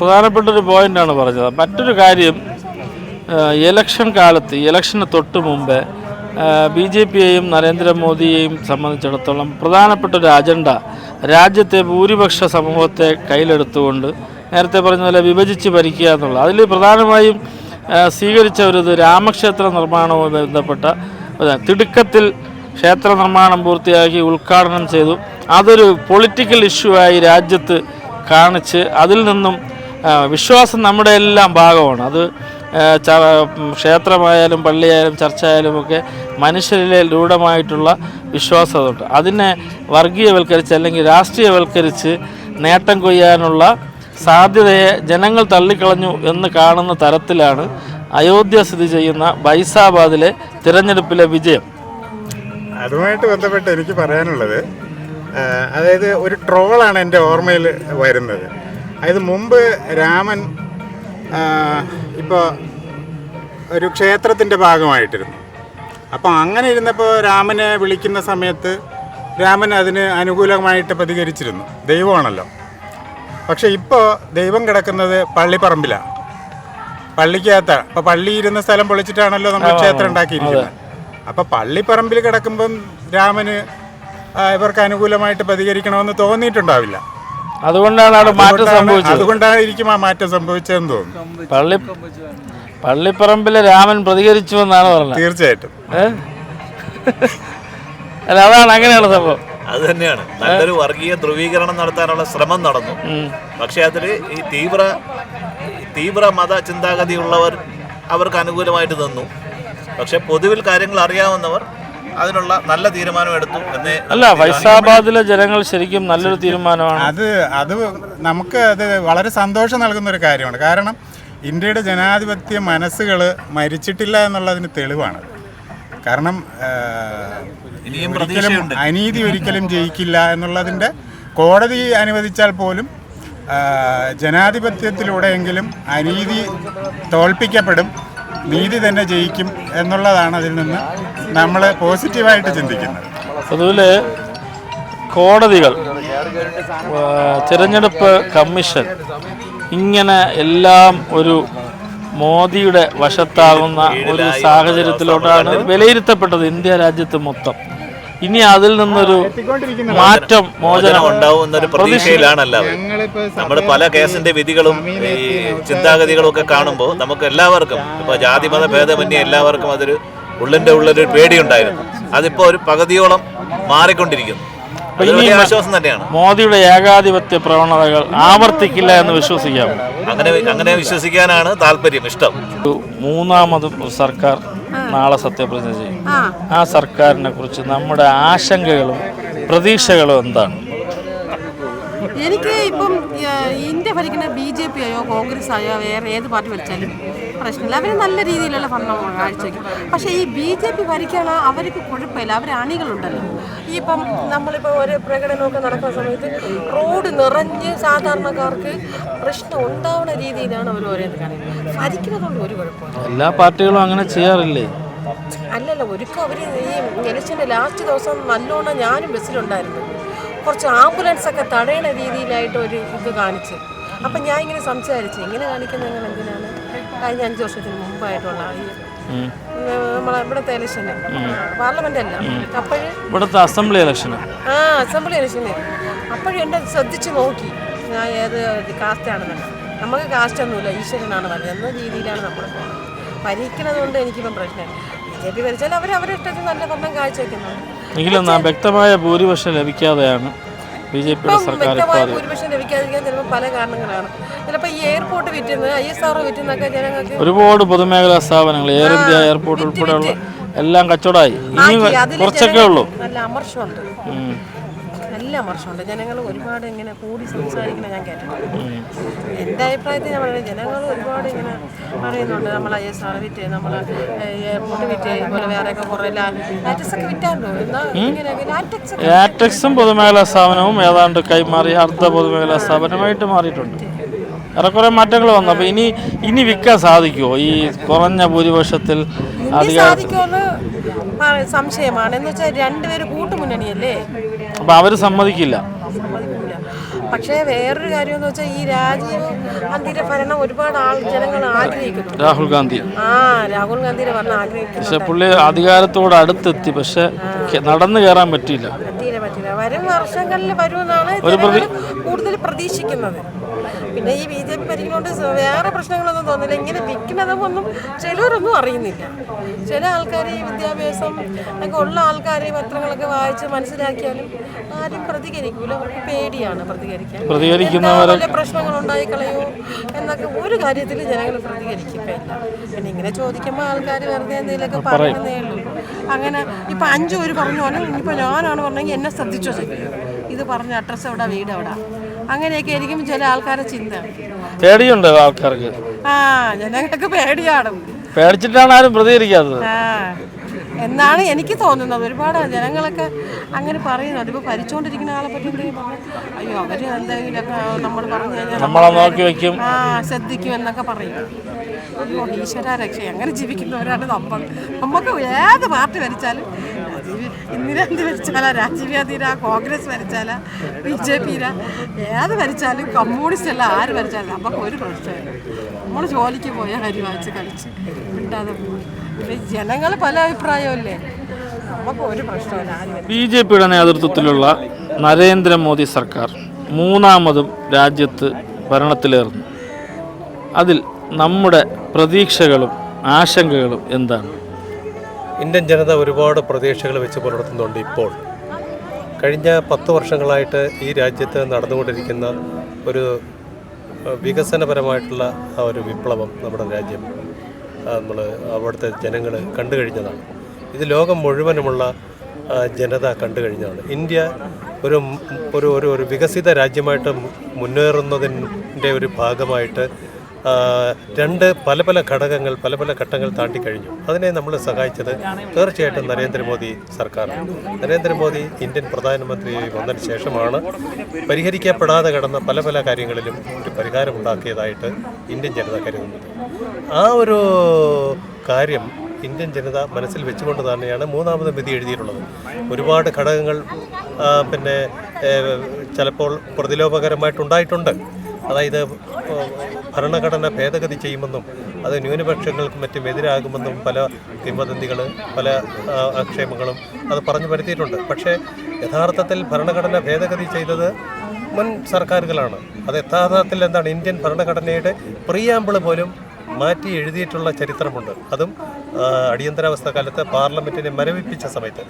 പ്രധാനപ്പെട്ടൊരു പോയിൻ്റാണ് പറഞ്ഞത്. മറ്റൊരു കാര്യം, ഇലക്ഷൻ കാലത്ത്, ഇലക്ഷന് തൊട്ട് മുമ്പേ BJPയെയും നരേന്ദ്രമോദിയെയും സംബന്ധിച്ചിടത്തോളം പ്രധാനപ്പെട്ടൊരു അജണ്ട രാജ്യത്തെ ഭൂരിപക്ഷ സമൂഹത്തെ കയ്യിലെടുത്തുകൊണ്ട് നേരത്തെ പറഞ്ഞ പോലെ വിഭജിച്ച് ഭരിക്കുക എന്നുള്ളത്. അതിൽ പ്രധാനമായും സ്വീകരിച്ച ഒരു രാമക്ഷേത്ര നിർമ്മാണവുമായി ബന്ധപ്പെട്ട തിടുക്കത്തിൽ ക്ഷേത്ര നിർമ്മാണം പൂർത്തിയാക്കി ഉദ്ഘാടനം ചെയ്തു. അതൊരു പൊളിറ്റിക്കൽ ഇഷ്യൂ ആയി രാജ്യത്ത് കാണിച്ച് അതിൽ നിന്നും വിശ്വാസം നമ്മുടെ എല്ലാം ഭാഗമാണ്. അത് ക്ഷേത്രമായാലും പള്ളിയായാലും ചർച്ചയായാലും ഒക്കെ മനുഷ്യരിലെ രൂഢമായിട്ടുള്ള വിശ്വാസമുണ്ട്. അതിനെ വർഗീയവൽക്കരിച്ച് അല്ലെങ്കിൽ രാഷ്ട്രീയവൽക്കരിച്ച് നേട്ടം കൊയ്യാനുള്ള സാധ്യതയെ ജനങ്ങൾ തള്ളിക്കളഞ്ഞു എന്ന് കാണുന്ന തരത്തിലാണ് അയോധ്യ സ്ഥിതി ചെയ്യുന്ന ഫൈസാബാദിലെ തിരഞ്ഞെടുപ്പിലെ വിജയം. അതുമായിട്ട് ബന്ധപ്പെട്ട് എനിക്ക് പറയാനുള്ളത്, അതായത് ഒരു ട്രോളാണ് എൻ്റെ ഓർമ്മയിൽ വരുന്നത്. അതായത് മുമ്പ് രാമൻ ഇപ്പോൾ ഒരു ക്ഷേത്രത്തിൻ്റെ ഭാഗമായിട്ടിരുന്നു. അപ്പോൾ അങ്ങനെ ഇരുന്നപ്പോൾ രാമനെ വിളിക്കുന്ന സമയത്ത് രാമൻ അതിന് അനുകൂലമായിട്ട് പ്രതികരിച്ചിരുന്നു, ദൈവമാണല്ലോ. പക്ഷേ ഇപ്പോൾ ദൈവം കിടക്കുന്നത് പള്ളിപ്പറമ്പിലാണ്, പള്ളിക്കകത്താണ്. അപ്പോൾ പള്ളി ഇരുന്ന സ്ഥലം പൊളിച്ചിട്ടാണല്ലോ നമ്മൾ ക്ഷേത്രം ഉണ്ടാക്കിയിരിക്കുന്നത്. അപ്പോൾ പള്ളിപ്പറമ്പിൽ കിടക്കുമ്പം രാമന് ഇവർക്ക് അനുകൂലമായിട്ട് പ്രതികരിക്കണമെന്ന് തോന്നിയിട്ടുണ്ടാവില്ല. അതുകൊണ്ടായിരിക്കും ആ മാറ്റം സംഭവിച്ചതെന്ന് തോന്നുന്നു. പള്ളിപ്പറമ്പിലെ രാമൻ പ്രതികരിച്ചു എന്നാണ് പറഞ്ഞത്. തീർച്ചയായിട്ടും അല്ല, അതാണ് അങ്ങനെയുള്ള സംഭവം. അത് തന്നെയാണ്, നല്ലൊരു വർഗീയ ധ്രുവീകരണം നടത്താനുള്ള ശ്രമം നടന്നു. പക്ഷെ അതിൽ ഈ തീവ്ര മത ചിന്താഗതിയുള്ളവർ അവർക്ക് അനുകൂലമായിട്ട് നിന്നു. പക്ഷെ പൊതുവിൽ കാര്യങ്ങൾ അറിയാവുന്നവർ അതിനുള്ള നല്ല തീരുമാനം എടുത്തു എന്നേ. അല്ല, ഫൈസാബാദിലെ ജനങ്ങൾ ശരിക്കും നല്ലൊരു തീരുമാനമാണ്. അത് നമുക്ക് വളരെ സന്തോഷം നൽകുന്ന ഒരു കാര്യമാണ്. കാരണം ഇന്ത്യയുടെ ജനാധിപത്യ മനസ്സുകൾ മരിച്ചിട്ടില്ല എന്നുള്ളതിന് തെളിവാണ്. കാരണം അനീതി ഒരിക്കലും ജയിക്കില്ല എന്നുള്ളതിൻ്റെ കോടതി അനുവദിച്ചാൽ പോലും ജനാധിപത്യത്തിലൂടെയെങ്കിലും അനീതി തോൽപ്പിക്കപ്പെടും, നീതി തന്നെ ജയിക്കും എന്നുള്ളതാണ് അതിൽ നിന്ന് നമ്മൾ പോസിറ്റീവായിട്ട് ചിന്തിക്കുന്നത്. പൊതുവില് കോടതികൾ, തിരഞ്ഞെടുപ്പ് കമ്മീഷൻ ഇങ്ങനെ എല്ലാം ഒരു മോദിയുടെ വശത്താകുന്ന ഒരു സാഹചര്യത്തിലോട്ടാണ് വിലയിരുത്തപ്പെട്ടത് ഇന്ത്യ രാജ്യത്ത് മൊത്തം. ഇനി അതിൽ നിന്നൊരു മാറ്റം മോചനം ഉണ്ടാവുന്നൊരു പ്രതീക്ഷയിലാണ് എല്ലാവരും. നമ്മൾ പല കേസിന്റെ വിധികളും ഈ ചിന്താഗതികളും ഒക്കെ കാണുമ്പോൾ നമുക്ക് എല്ലാവർക്കും ഇപ്പൊ ജാതിമത ഭേദമന്യേ എല്ലാവർക്കും അതൊരു ഉള്ളിന്റെ ഉള്ളൊരു പേടിയുണ്ടായിരുന്നു. അതിപ്പോ ഒരു പകുതിയോളം മാറിക്കൊണ്ടിരിക്കുന്നു. ആശ്വാസം തന്നെയാണ്. മോദിയുടെ ഏകാധിപത്യ പ്രവണതകൾ ആവർത്തിക്കില്ല എന്ന് വിശ്വസിക്കാം. അങ്ങനെ വിശ്വസിക്കാനാണ് താല്പര്യം, ഇഷ്ടം. മൂന്നാമതും സർക്കാർ നാളെ സത്യപ്രതിജ്ഞ ചെയ്യും. ആ സർക്കാരിനെ കുറിച്ച് നമ്മുടെ ആശങ്കകളും പ്രതീക്ഷകളും എന്താണ്? എനിക്ക് ഇപ്പം ഇന്ത്യ ഭരിക്കുന്ന BJP ആയോ കോൺഗ്രസ് ആയോ വേറെ ഏത് പാർട്ടി ഭരിച്ചാലും പ്രശ്നമില്ല. അവർ നല്ല രീതിയിലുള്ള ഭരണം കാഴ്ചവെക്കും. പക്ഷേ ഈ BJP ഭരിക്കാൻ അവർക്ക് കുഴപ്പമില്ല. അവർ അണികളുണ്ടല്ലോ. ഇപ്പം നമ്മളിപ്പോൾ ഒരു പ്രകടനമൊക്കെ നടക്കുന്ന സമയത്ത് റോഡ് നിറഞ്ഞ് സാധാരണക്കാർക്ക് പ്രശ്നം ഉണ്ടാവുന്ന രീതിയിലാണ് അവർ ഓരോന്ന് കാണിക്കുന്നത്. ഭരിക്കുന്നതുകൊണ്ട് ഒരു കുഴപ്പമില്ല. എല്ലാ പാർട്ടികളും അങ്ങനെ ചെയ്യാറില്ലേ? അല്ലല്ല, ഒരിക്കലും അവർ ഈ ഇലക്ഷൻ്റെ ലാസ്റ്റ് ദിവസം നല്ലോണം ഞാനും ബസ്സിലുണ്ടായിരുന്നു. കുറച്ച് ആംബുലൻസൊക്കെ തടയണ രീതിയിലായിട്ട് ഒരു ഇത് കാണിച്ച്. അപ്പം ഞാൻ ഇങ്ങനെ സംസാരിച്ചു, ഇങ്ങനെ കാണിക്കുന്നത് നിങ്ങൾ എന്തിനാണ്? കഴിഞ്ഞ 5 വർഷത്തിന് മുമ്പായിട്ടുള്ള ഈ നമ്മളെ ഇവിടുത്തെ ഇലക്ഷന്, പാർലമെന്റ് അല്ല, അപ്പോഴും ഇവിടുത്തെ അസംബ്ലി ഇലക്ഷന്, അസംബ്ലി ഇലക്ഷന് അപ്പോഴും എന്നെ ശ്രദ്ധിച്ച് നോക്കി ഞാൻ ഏത് കാസ്റ്റാണെന്നല്ല. നമുക്ക് കാസ്റ്റൊന്നുമില്ല, ഈശ്വരനാണ് പറഞ്ഞത് എന്ന രീതിയിലാണ് നമ്മൾ പോകുന്നത്. ഭരിക്കുന്നത് കൊണ്ട് എനിക്കിപ്പം പ്രശ്നമില്ല. BJP ഭരിച്ചാൽ അവരുടെ ഇഷ്ടത്തിൽ നല്ല ഭരണം കാഴ്ചവെക്കുന്നുണ്ട്. എങ്കിലും വ്യക്തമായ ഭൂരിപക്ഷം ലഭിക്കാതെയാണ് BJPയുടെ സർക്കാർ. ഭൂരിപക്ഷം ലഭിക്കാതിരിക്കാൻ ചിലപ്പോൾ പല കാരണങ്ങളാണ്. ചിലപ്പോൾ ഈ എയർപോർട്ട് വിറ്റുന്നത്, ISR വിറ്റുന്നൊക്കെ ജനങ്ങൾക്ക് ഒരുപാട് പൊതുമേഖലാ സ്ഥാപനങ്ങൾ, എയർ ഇന്ത്യ എയർപോർട്ട് ഉൾപ്പെടെയുള്ള എല്ലാം കച്ചവടമായി. ഇനി കുറച്ചൊക്കെ ഉള്ളൂ. നല്ല അമർഷമുണ്ട്, നല്ല അമർഷമുണ്ട്. ജനങ്ങൾ ഒരുപാട് ഇങ്ങനെ കൂടി സംസാരിക്കണം ഞാൻ കേട്ടിട്ടുണ്ട്. എൻ്റെ അഭിപ്രായത്തിൽ ഞാൻ പറയുന്നത് ജനങ്ങൾ ഒരുപാട് ഇങ്ങനെ പറയുന്നുണ്ട്. നമ്മൾ ISR വിറ്റ്, നമ്മൾ എയർപോർട്ട് വിറ്റ്, അതുപോലെ വേറെയൊക്കെ കുറേ ലാറ്റക്സ് ഒക്കെ വിറ്റാണ്ടോ ലാറ്റക്സും പൊതുമേഖലാ സ്ഥാപനവും ഏതാണ്ട് കൈമാറി അർദ്ധ പൊതുമേഖലാ സ്ഥാപനമായിട്ട് മാറിയിട്ടുണ്ട്. ഏറെക്കുറെ മാറ്റങ്ങൾ വന്നു. അപ്പോൾ ഇനി വിൽക്കാൻ സാധിക്കുമോ ഈ കുറഞ്ഞ ഭൂരിപക്ഷത്തിൽ? സാധിക്കുമെന്ന് സംശയമാണ്. എന്ന് വെച്ചാൽ രണ്ടുപേര് കൂട്ടുമുന്നണിയല്ലേ, അപ്പം അവർ സമ്മതിക്കില്ല. പക്ഷേ വേറൊരു കാര്യം എന്ന് വെച്ചാൽ ഈ രാജീവ് ഗാന്ധിയുടെ ഭരണം ഒരുപാട് ജനങ്ങൾ ആഗ്രഹിക്കുന്നു. രാഹുൽ ഗാന്ധി രാഹുൽ ഗാന്ധിയുടെ ഭരണം ആഗ്രഹിക്കുന്നു. പക്ഷെ പുള്ളി അധികാരത്തോട് അടുത്തെത്തി, പക്ഷെ നടന്നു കയറാൻ പറ്റിയില്ല. വരും വർഷങ്ങളിൽ വരുമെന്നാണ് കൂടുതൽ പ്രതീക്ഷിക്കുന്നത്. പിന്നെ ഈ BJP ഭരിക്കുന്നതുകൊണ്ട് വേറെ പ്രശ്നങ്ങളൊന്നും തോന്നില്ല. ഇങ്ങനെ വിൽക്കുന്നതൊന്നും ചിലരൊന്നും അറിയുന്നില്ല. ചില ആൾക്കാർ ഈ വിദ്യാഭ്യാസം ഒക്കെ ഉള്ള ആൾക്കാർ ഈ പത്രങ്ങളൊക്കെ വായിച്ച് മനസ്സിലാക്കിയാലും ആരും പ്രതികരിക്കൂല. അവർക്ക് പേടിയാണ് പ്രതികരിക്കാൻ. പ്രശ്നങ്ങൾ ഉണ്ടായിക്കളയോ എന്നൊക്കെ ഒരു കാര്യത്തിൽ ജനങ്ങൾ പ്രതികരിക്കുകയില്ല. പിന്നെ ഇങ്ങനെ ചോദിക്കുമ്പോൾ ആൾക്കാർ വെറുതെ എന്തെങ്കിലുമൊക്കെ പറയുന്നതേ ഉള്ളൂ. അങ്ങനെ ഇപ്പം 5 പേര് പറഞ്ഞു പോലെ ഇനിയിപ്പോൾ ഞാനാണ് പറഞ്ഞെങ്കിൽ എന്നെ ശ്രദ്ധിച്ചോ ചെയ്യും. ഇത് പറഞ്ഞ അഡ്രസ്സ് എവിടെ, വീട് എവിടെ, അങ്ങനെയൊക്കെ ആയിരിക്കും ചില ആൾക്കാരെ ചിന്ത. പേടിയുണ്ട് ആൾക്കാർക്ക്. ജനങ്ങൾക്ക് പേടിയാണ്. പേടിച്ചിട്ടാണ് ആരും പ്രതികരിക്കാത്തത് എന്നാണ് എനിക്ക് തോന്നുന്നത്. ഒരുപാട് ജനങ്ങളൊക്കെ അങ്ങനെ പറയുന്നു. അതിപ്പോൾ ഭരിച്ചുകൊണ്ടിരിക്കുന്ന ആളെ പറ്റി എന്തെങ്കിലും പറഞ്ഞു, അയ്യോ അവർ എന്തെങ്കിലുമൊക്കെ നമ്മൾ പറഞ്ഞു കഴിഞ്ഞാൽ നമ്മളെ നോക്കി വയ്ക്കും, ശ്രദ്ധിക്കും എന്നൊക്കെ പറയും. അയ്യോ ഈശ്വര രക്ഷ, അങ്ങനെ ജീവിക്കുന്നവരാണ് നമ്മൾ. നമുക്ക് ഏത് പാർട്ടി ഭരിച്ചാലും, ഇന്ദിരാഗാന്ധി ഭരിച്ചാലാ, രാജീവ് ഗാന്ധിരാ, കോൺഗ്രസ് ഭരിച്ചാലാ, BJP ഏത് ഭരിച്ചാലും, കമ്മ്യൂണിസ്റ്റ് അല്ല ആര് ഭരിച്ചാലും നമുക്ക് ഒരു പ്രശ്നമില്ല. നമ്മൾ ജോലിക്ക് പോയാൽ അരി വാങ്ങിച്ച് കഴിച്ച് മിണ്ടാതെ പോകും. ജനങ്ങൾ പല അഭിപ്രായമല്ലേ, നമുക്ക് ഒരു പ്രശ്നമില്ല. BJPയുടെ നേതൃത്വത്തിലുള്ള നരേന്ദ്രമോദി സർക്കാർ മൂന്നാമതും രാജ്യത്ത് ഭരണത്തിലേറുന്നു. അതിൽ നമ്മുടെ പ്രതീക്ഷകളും ആശങ്കകളും എന്താണ്? ഇന്ത്യൻ ജനത ഒരുപാട് പ്രതീക്ഷകൾ വെച്ച് പുലർത്തുന്നുണ്ട്. ഇപ്പോൾ കഴിഞ്ഞ 10 വർഷങ്ങളായിട്ട് ഈ രാജ്യത്ത് നടന്നുകൊണ്ടിരിക്കുന്ന ഒരു വികസനപരമായിട്ടുള്ള ആ ഒരു വിപ്ലവം നമ്മുടെ രാജ്യം അവിടുത്തെ ജനങ്ങൾ കണ്ടു കഴിഞ്ഞതാണ്. ഇത് ലോകം മുഴുവനുമുള്ള ജനത കണ്ടു കഴിഞ്ഞതാണ്. ഇന്ത്യ ഒരു ഒരു ഒരു വികസിത രാജ്യമായിട്ട് മുന്നേറുന്നതിൻ്റെ ഒരു ഭാഗമായിട്ട് പല പല ഘടകങ്ങൾ, പല പല ഘട്ടങ്ങൾ താണ്ടി കഴിഞ്ഞു. അതിനെ നമ്മൾ സഹായിച്ചത് തീർച്ചയായിട്ടും നരേന്ദ്രമോദി സർക്കാരാണ്. നരേന്ദ്രമോദി ഇന്ത്യൻ പ്രധാനമന്ത്രി വന്നതിന് ശേഷമാണ് പരിഹരിക്കപ്പെടാതെ കിടന്ന പല പല കാര്യങ്ങളിലും ഒരു പരിഹാരമുണ്ടാക്കിയതായിട്ട് ഇന്ത്യൻ ജനത കരുതുന്നത്. ആ ഒരു കാര്യം ഇന്ത്യൻ ജനത മനസ്സിൽ വെച്ചുകൊണ്ട് തന്നെയാണ് മൂന്നാമത് വിധി എഴുതിയിട്ടുള്ളത്. ഒരുപാട് ഘടകങ്ങൾ പിന്നെ ചിലപ്പോൾ പ്രതിലോഭകരമായിട്ടുണ്ടായിട്ടുണ്ട്. അതായത് ഭരണഘടന ഭേദഗതി ചെയ്യുമെന്നും അത് ന്യൂനപക്ഷങ്ങൾക്കും മറ്റും എതിരാകുമെന്നും പല കിംവദന്തികൾ, പല ആക്ഷേപങ്ങളും അത് പറഞ്ഞു വരുത്തിയിട്ടുണ്ട്. പക്ഷേ യഥാർത്ഥത്തിൽ ഭരണഘടന ഭേദഗതി ചെയ്തത് മുൻ സർക്കാരുകളാണ്. അത് യഥാർത്ഥത്തിൽ എന്താണ്, ഇന്ത്യൻ ഭരണഘടനയുടെ പ്രിയാമ്പിൾ പോലും മാറ്റി എഴുതിയിട്ടുള്ള ചരിത്രമുണ്ട്. അതും അടിയന്തരാവസ്ഥ കാലത്ത് പാർലമെൻറ്റിനെ മരവിപ്പിച്ച സമയത്ത്.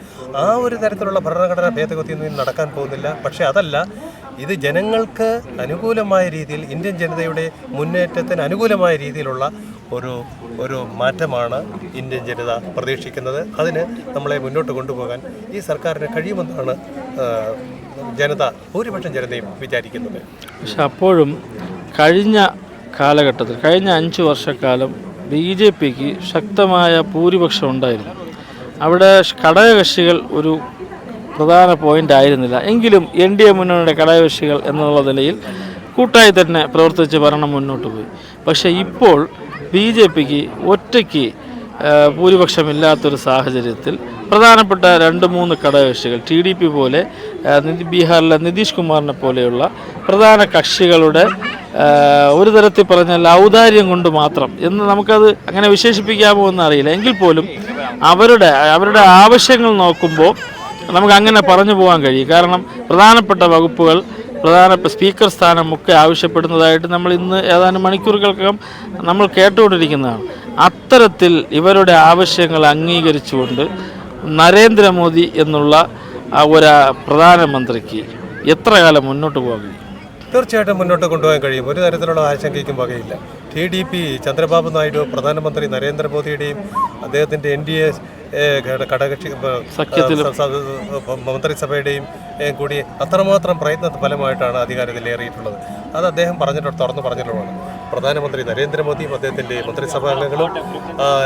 ആ ഒരു തരത്തിലുള്ള ഭരണഘടനാ ഭേദഗതിയൊന്നും നടക്കാൻ പോകുന്നില്ല. പക്ഷേ അതല്ല, ഇത് ജനങ്ങൾക്ക് അനുകൂലമായ രീതിയിൽ, ഇന്ത്യൻ ജനതയുടെ മുന്നേറ്റത്തിന് അനുകൂലമായ രീതിയിലുള്ള ഒരു മാറ്റമാണ് ഇന്ത്യൻ ജനത പ്രതീക്ഷിക്കുന്നത്. അതിന് നമ്മളെ മുന്നോട്ട് കൊണ്ടുപോകാൻ ഈ സർക്കാരിന് കഴിയുമെന്നാണ് ഭൂരിപക്ഷം ജനതയും വിചാരിക്കുന്നത്. പക്ഷെ അപ്പോഴും കഴിഞ്ഞ കാലഘട്ടത്തിൽ, കഴിഞ്ഞ 5 വർഷക്കാലം BJPക്ക് ശക്തമായ ഭൂരിപക്ഷം ഉണ്ടായിരുന്നു. അവിടെ ഘടകകക്ഷികൾ ഒരു പ്രധാന പോയിന്റ് ആയിരുന്നില്ല. എങ്കിലും NDA മുന്നണിയുടെ ഘടകകക്ഷികൾ എന്നുള്ള നിലയിൽ കൂട്ടായി തന്നെ പ്രവർത്തിച്ച് ഭരണം മുന്നോട്ട് പോയി. പക്ഷേ ഇപ്പോൾ BJPക്ക് ഒറ്റയ്ക്ക് ഭൂരിപക്ഷമില്ലാത്തൊരു സാഹചര്യത്തിൽ പ്രധാനപ്പെട്ട 2-3 ഘടകകക്ഷികൾ, TDP പോലെ, ബീഹാറിലെ നിതീഷ് കുമാറിനെ പോലെയുള്ള പ്രധാന കക്ഷികളുടെ ഒരു തരത്തിൽ പറഞ്ഞാൽ ഔദാര്യം കൊണ്ട് മാത്രം എന്ന് നമുക്കത് അങ്ങനെ വിശേഷിപ്പിക്കാമോ എന്നറിയില്ല. എങ്കിൽ പോലും അവരുടെ ആവശ്യങ്ങൾ നോക്കുമ്പോൾ നമുക്ക് അങ്ങനെ പറഞ്ഞു പോകാൻ കഴിയും. കാരണം പ്രധാനപ്പെട്ട വകുപ്പുകൾ, പ്രധാനപ്പെട്ട സ്പീക്കർ സ്ഥാനമൊക്കെ ആവശ്യപ്പെടുന്നതായിട്ട് നമ്മൾ ഇന്ന് ഏതാനും മണിക്കൂറുകൾക്കകം നമ്മൾ കേട്ടുകൊണ്ടിരിക്കുന്നതാണ്. അത്തരത്തിൽ ഇവരുടെ ആവശ്യങ്ങൾ അംഗീകരിച്ചുകൊണ്ട് നരേന്ദ്രമോദി എന്നുള്ള ഒരു പ്രധാനമന്ത്രിക്ക് എത്ര കാലം മുന്നോട്ട് പോകാൻ കഴിയും? തീർച്ചയായിട്ടും മുന്നോട്ട് കൊണ്ടുപോകാൻ കഴിയും. ഒരു തരത്തിലുള്ള ആശങ്കയ്ക്കും വകയില്ല. TDP ചന്ദ്രബാബു നായിഡു പ്രധാനമന്ത്രി നരേന്ദ്രമോദിയുടെയും അദ്ദേഹത്തിൻ്റെ NDA ഘടകകക്ഷി മന്ത്രിസഭയുടെയും കൂടി അത്രമാത്രം പ്രയത്ന ഫലമായിട്ടാണ് അധികാരത്തിലേറിയിട്ടുള്ളത്. അത് അദ്ദേഹം തുറന്നു പറഞ്ഞിട്ടുള്ളതാണ്. പ്രധാനമന്ത്രി നരേന്ദ്രമോദിയും അദ്ദേഹത്തിൻ്റെ മന്ത്രിസഭാംഗങ്ങളും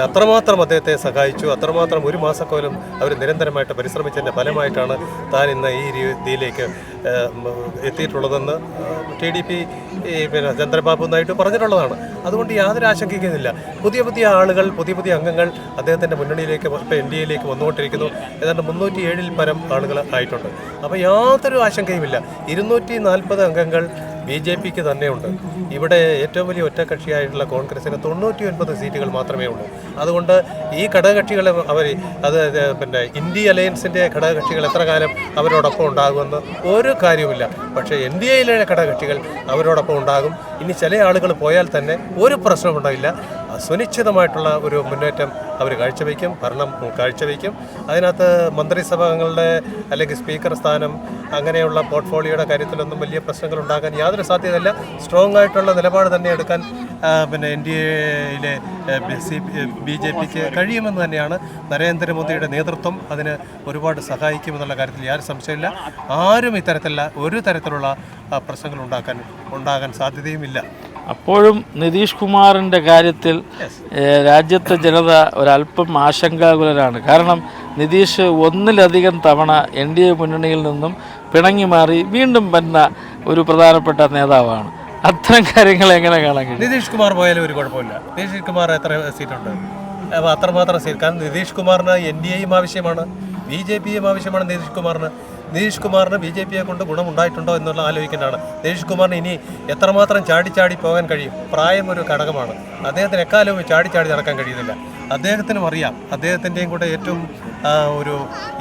അത്രമാത്രം അദ്ദേഹത്തെ സഹായിച്ചു. അത്രമാത്രം ഒരു മാസക്കാലം അവർ നിരന്തരമായിട്ട് പരിശ്രമിച്ചതിൻ്റെ ഫലമായിട്ടാണ് താൻ ഇന്ന് ഈ രീതിയിലേക്ക് എത്തിയിട്ടുള്ളതെന്ന് TDP ചന്ദ്രബാബു നായിഡു പറഞ്ഞിട്ടുള്ളതാണ്. അതുകൊണ്ട് യാതൊരു ആശങ്കയ്ക്കുന്നില്ല. പുതിയ ആളുകൾ, പുതിയ അംഗങ്ങൾ അദ്ദേഹത്തിൻ്റെ മുന്നണിയിലേക്ക്, ഇപ്പോൾ NDAയിലേക്ക് വന്നുകൊണ്ടിരിക്കുന്നു. ഏതാണ്ട് 307-ൽ പരം ആളുകൾ ആയിട്ടുണ്ട്. അപ്പോൾ യാതൊരു ആശങ്കയുമില്ല. 240 അംഗങ്ങൾ BJPക്ക് തന്നെയുണ്ട്. ഇവിടെ ഏറ്റവും വലിയ ഒറ്റക്കക്ഷിയായിട്ടുള്ള കോൺഗ്രസിന് 99 സീറ്റുകൾ മാത്രമേ ഉള്ളൂ. അതുകൊണ്ട് ഈ ഘടകകക്ഷികളെ ഇന്ത്യ അലയൻസിൻ്റെ ഘടകകക്ഷികൾ എത്ര കാലം അവരോടൊപ്പം ഉണ്ടാകുമെന്ന് ഒരു കാര്യവുമില്ല. പക്ഷേ NDAയിലെ ഘടകകക്ഷികൾ അവരോടൊപ്പം ഉണ്ടാകും. ഇനി ചില ആളുകൾ പോയാൽ തന്നെ ഒരു പ്രശ്നമുണ്ടായില്ല. സുനിശ്ചിതമായിട്ടുള്ള ഒരു മുന്നേറ്റം അവർ കാഴ്ചവെക്കും, ഭരണം കാഴ്ചവെക്കും. അതിനകത്ത് മന്ത്രിസഭകളുടെ അല്ലെങ്കിൽ സ്പീക്കർ സ്ഥാനം അങ്ങനെയുള്ള പോർട്ട്ഫോളിയോയുടെ കാര്യത്തിലൊന്നും വലിയ പ്രശ്നങ്ങൾ ഉണ്ടാകാൻ യാതൊരു സാധ്യതയില്ല. സ്ട്രോങ് ആയിട്ടുള്ള നിലപാട് തന്നെ എടുക്കാൻ NDAയിലെ BJPക്ക് കഴിയുമെന്ന് തന്നെയാണ്. നരേന്ദ്രമോദിയുടെ നേതൃത്വം അതിന് ഒരുപാട് സഹായിക്കുമെന്നുള്ള കാര്യത്തിൽ യാതൊരു സംശയമില്ല. ആരും ഇത്തരത്തിലുള്ള ഒരു തരത്തിലുള്ള പ്രശ്നങ്ങൾ ഉണ്ടാകാൻ സാധ്യതയുമില്ല. അപ്പോഴും നിതീഷ് കുമാറിൻ്റെ കാര്യത്തിൽ രാജ്യത്തെ ജനത ഒരല്പം ആശങ്കാകുലരാണ്. കാരണം നിതീഷ് 1-ലധികം തവണ NDA മുന്നണിയിൽ നിന്നും പിണങ്ങി മാറി വീണ്ടും വരുന്ന ഒരു പ്രധാനപ്പെട്ട നേതാവാണ്. അത്തരം കാര്യങ്ങൾ എങ്ങനെ കാണാൻ കഴിയും? നിതീഷ് കുമാർ പോയാലും ഒരു കുഴപ്പമില്ല. നിതീഷ് കുമാർ എത്ര സീറ്റുണ്ട്? അത്രമാത്രം സീറ്റ്. കാരണം നിതീഷ് കുമാറിന് NDAയും ആവശ്യമാണ്, BJPയും ആവശ്യമാണ്. നിതീഷ് കുമാറിന് BJPയെ കൊണ്ട് ഗുണമുണ്ടായിട്ടുണ്ടോ എന്നുള്ള ആലോചിക്കേണ്ടതാണ്. നിതീഷ് കുമാറിന് ഇനി എത്രമാത്രം ചാടി പോകാൻ കഴിയും? പ്രായം ഒരു ഘടകമാണ്. അദ്ദേഹത്തിന് എക്കാലവും ചാടി നടക്കാൻ കഴിയുന്നില്ല. അദ്ദേഹത്തിനും അറിയാം, അദ്ദേഹത്തിൻ്റെയും കൂടെ ഏറ്റവും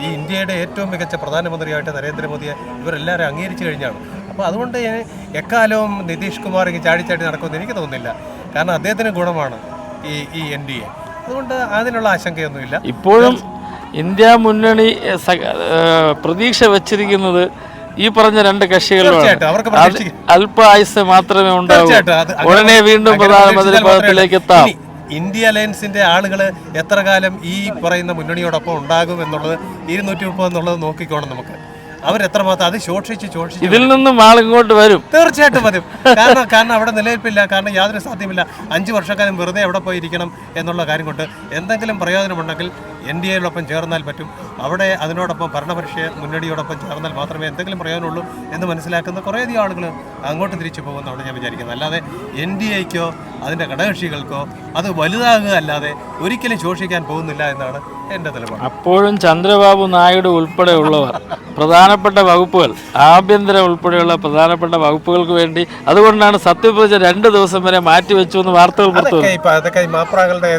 ഈ ഇന്ത്യയുടെ ഏറ്റവും മികച്ച പ്രധാനമന്ത്രിയായിട്ട് നരേന്ദ്രമോദിയെ ഇവരെല്ലാവരും അംഗീകരിച്ചു കഴിഞ്ഞാണ്. അപ്പോൾ അതുകൊണ്ട് എക്കാലവും നിതീഷ് കുമാർ ചാടി നടക്കുമെന്ന് എനിക്ക് തോന്നുന്നില്ല. കാരണം അദ്ദേഹത്തിന് ഗുണമാണ് ഈ NDA. അതുകൊണ്ട് അതിനുള്ള ആശങ്കയൊന്നുമില്ല. ഇപ്പോഴും ഇന്ത്യ മുന്നണി പ്രതീക്ഷ വച്ചിരിക്കുന്നത് ഈ പറഞ്ഞ 2 കക്ഷികളാണ്. അല്പ ആയുസ് മാത്രമേ ഉണ്ടാവൂ. ഉടനെ വീണ്ടും പ്രധാനമന്ത്രി പദത്തിലേക്ക് എത്താം. ഇന്ത്യ അലയൻസിന്റെ ആളുകൾ എത്ര കാലം ഈ പറയുന്ന മുന്നണിയോടൊപ്പം ഉണ്ടാകും എന്നുള്ളത് 230 എന്നുള്ളത് നോക്കിക്കോണം നമുക്ക്. അവരെത്രമാത്രം അത് ശോഷിച്ച് ഇതിൽ നിന്നും ആളിങ്ങോട്ട് വരും. തീർച്ചയായിട്ടും വരും. കാരണം അവിടെ നിലനിൽപ്പില്ല. കാരണം യാതൊരു സാധ്യമില്ല. 5 വർഷക്കാലം വെറുതെ എവിടെ പോയിരിക്കണം എന്നുള്ള കാര്യം കൊണ്ട് എന്തെങ്കിലും പ്രയോജനമുണ്ടെങ്കിൽ NDAയോടൊപ്പം ചേർന്നാൽ പറ്റും. അവിടെ അതിനോടൊപ്പം ഭരണപക്ഷ മുന്നണിയോടൊപ്പം ചേർന്നാൽ മാത്രമേ എന്തെങ്കിലും പ്രയോജനമുള്ളൂ എന്ന് മനസ്സിലാക്കുന്ന കുറേയധികം ആളുകൾ അങ്ങോട്ട് തിരിച്ചു പോകുന്നതാണ് ഞാൻ വിചാരിക്കുന്നത്. അല്ലാതെ NDAയ്ക്കോ അതിൻ്റെ ഘടകകക്ഷികൾക്കോ അത് വലുതാകുക അല്ലാതെ ഒരിക്കലും ശോഷിക്കാൻ പോകുന്നില്ല എന്നാണ് എൻ്റെ നിലപാട്. അപ്പോഴും ചന്ദ്രബാബു നായിഡു ഉൾപ്പെടെയുള്ളവർ പ്രധാനപ്പെട്ട വകുപ്പുകൾ, ആഭ്യന്തര ഉൾപ്പെടെയുള്ള പ്രധാനപ്പെട്ട വകുപ്പുകൾക്ക് വേണ്ടി, അതുകൊണ്ടാണ് സത്യപ്രതിജ്ഞ 2 ദിവസം വരെ മാറ്റിവെച്ചു എന്ന് വാർത്തകൾ പുറത്തു. അതൊക്കെ ഈ മാപ്രകളുടെ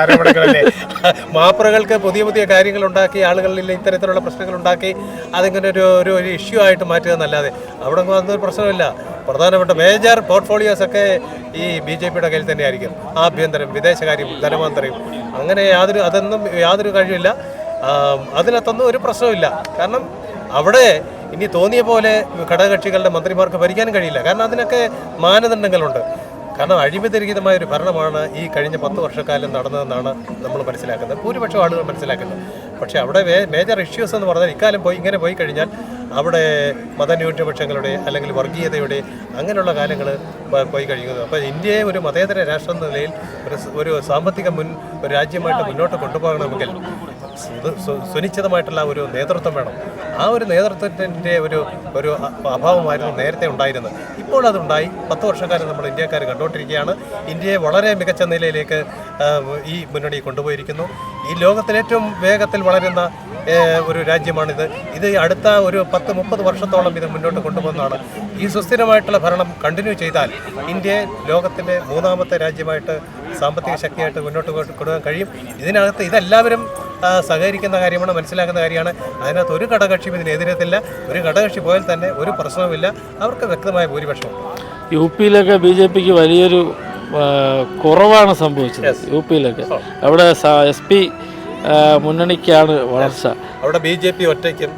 ആരോപണങ്ങളല്ലേ. മാപ്രകൾക്ക് പുതിയ പുതിയ കാര്യങ്ങൾ ഉണ്ടാക്കി, ആളുകളിൽ ഇത്തരത്തിലുള്ള പ്രശ്നങ്ങൾ ഉണ്ടാക്കി അതിങ്ങനെ ഒരു ഇഷ്യൂ ആയിട്ട് മാറ്റുക എന്നല്ലാതെ അവിടെ വന്നൊരു പ്രശ്നമില്ല. പ്രധാനപ്പെട്ട മേജർ പോർട്ട്ഫോളിയോസ് ഒക്കെ ഈ BJPയുടെ കയ്യിൽ തന്നെയായിരിക്കും. ആഭ്യന്തരം, വിദേശകാര്യം, ധനമന്ത്രിയും, അങ്ങനെ അതൊന്നും യാതൊരു കഴിവില്ല. അതിനകത്തൊന്നും ഒരു പ്രശ്നമില്ല. കാരണം അവിടെ ഇനി തോന്നിയ പോലെ ഘടകകക്ഷികളുടെ മന്ത്രിമാർക്ക് ഭരിക്കാനും കഴിയില്ല. കാരണം അതിനൊക്കെ മാനദണ്ഡങ്ങളുണ്ട്. കാരണം അഴിമതിരഹിതമായ ഒരു ഭരണമാണ് ഈ കഴിഞ്ഞ 10 വർഷക്കാലം നടന്നതെന്നാണ് നമ്മൾ മനസ്സിലാക്കുന്നത്, ഭൂരിപക്ഷം ആളുകൾ മനസ്സിലാക്കുന്നത്. പക്ഷേ അവിടെ മേജർ ഇഷ്യൂസ് എന്ന് പറഞ്ഞാൽ ഇക്കാലം ഇങ്ങനെ പോയി കഴിഞ്ഞാൽ അവിടെ മതന്യൂനപക്ഷങ്ങളുടെ അല്ലെങ്കിൽ വർഗീയതയുടെ അങ്ങനെയുള്ള കാലങ്ങൾ പോയി കഴിയുന്നത്. അപ്പോൾ ഇന്ത്യയെ ഒരു മതേതര രാഷ്ട്രം എന്ന നിലയിൽ ഒരു സാമ്പത്തിക ഒരു രാജ്യമായിട്ട് മുന്നോട്ട് കൊണ്ടുപോകണമെങ്കിൽ സുനിശ്ചിതമായിട്ടുള്ള ഒരു നേതൃത്വം വേണം. ആ ഒരു നേതൃത്വത്തിൻ്റെ ഒരു അഭാവമായിരുന്നു നേരത്തെ ഉണ്ടായിരുന്നത്. ഇപ്പോൾ അതുണ്ടായി. 10 വർഷക്കാലം നമ്മൾ ഇന്ത്യക്കാർ കണ്ടുകൊണ്ടിരിക്കുകയാണ്. ഇന്ത്യയെ വളരെ മികച്ച നിലയിലേക്ക് ഈ മുന്നണി കൊണ്ടുപോയിരിക്കുന്നു. ഈ ലോകത്തിൽ ഏറ്റവും വേഗത്തിൽ വളരുന്ന ഒരു രാജ്യമാണിത്. ഇത് അടുത്ത ഒരു 10-30 വർഷത്തോളം ഇത് മുന്നോട്ട് കൊണ്ടുപോകുന്നതാണ്. ഈ സുസ്ഥിരമായിട്ടുള്ള ഭരണം കണ്ടിന്യൂ ചെയ്താൽ ഇന്ത്യയെ ലോകത്തിൻ്റെ 3ാമത്തെ രാജ്യമായിട്ട്, സാമ്പത്തിക ശക്തിയായിട്ട് മുന്നോട്ട് കൊണ്ടുപോകാൻ കഴിയും. ഇതിനകത്ത് ഇതെല്ലാവരും സഹകരിക്കുന്ന കാര്യമാണ്, മനസ്സിലാക്കുന്ന കാര്യമാണ്. അതിനകത്ത് ഒരു ഘടകക്ഷിയും ഇതിനെതിരത്തില്ല. ഒരു ഘടകക്ഷി പോയാൽ തന്നെ ഒരു പ്രശ്നവുമില്ല. അവർക്ക് വ്യക്തമായ ഭൂരിപക്ഷമുണ്ട്. UPയിലൊക്കെ BJPക്ക് വലിയൊരു കുറവാണ് സംഭവിച്ചത്. UPയിലൊക്കെ അവിടെ SP മുന്നണിക്കാണ് വളർച്ച. അവിടെ BJP ഒറ്റയ്ക്കും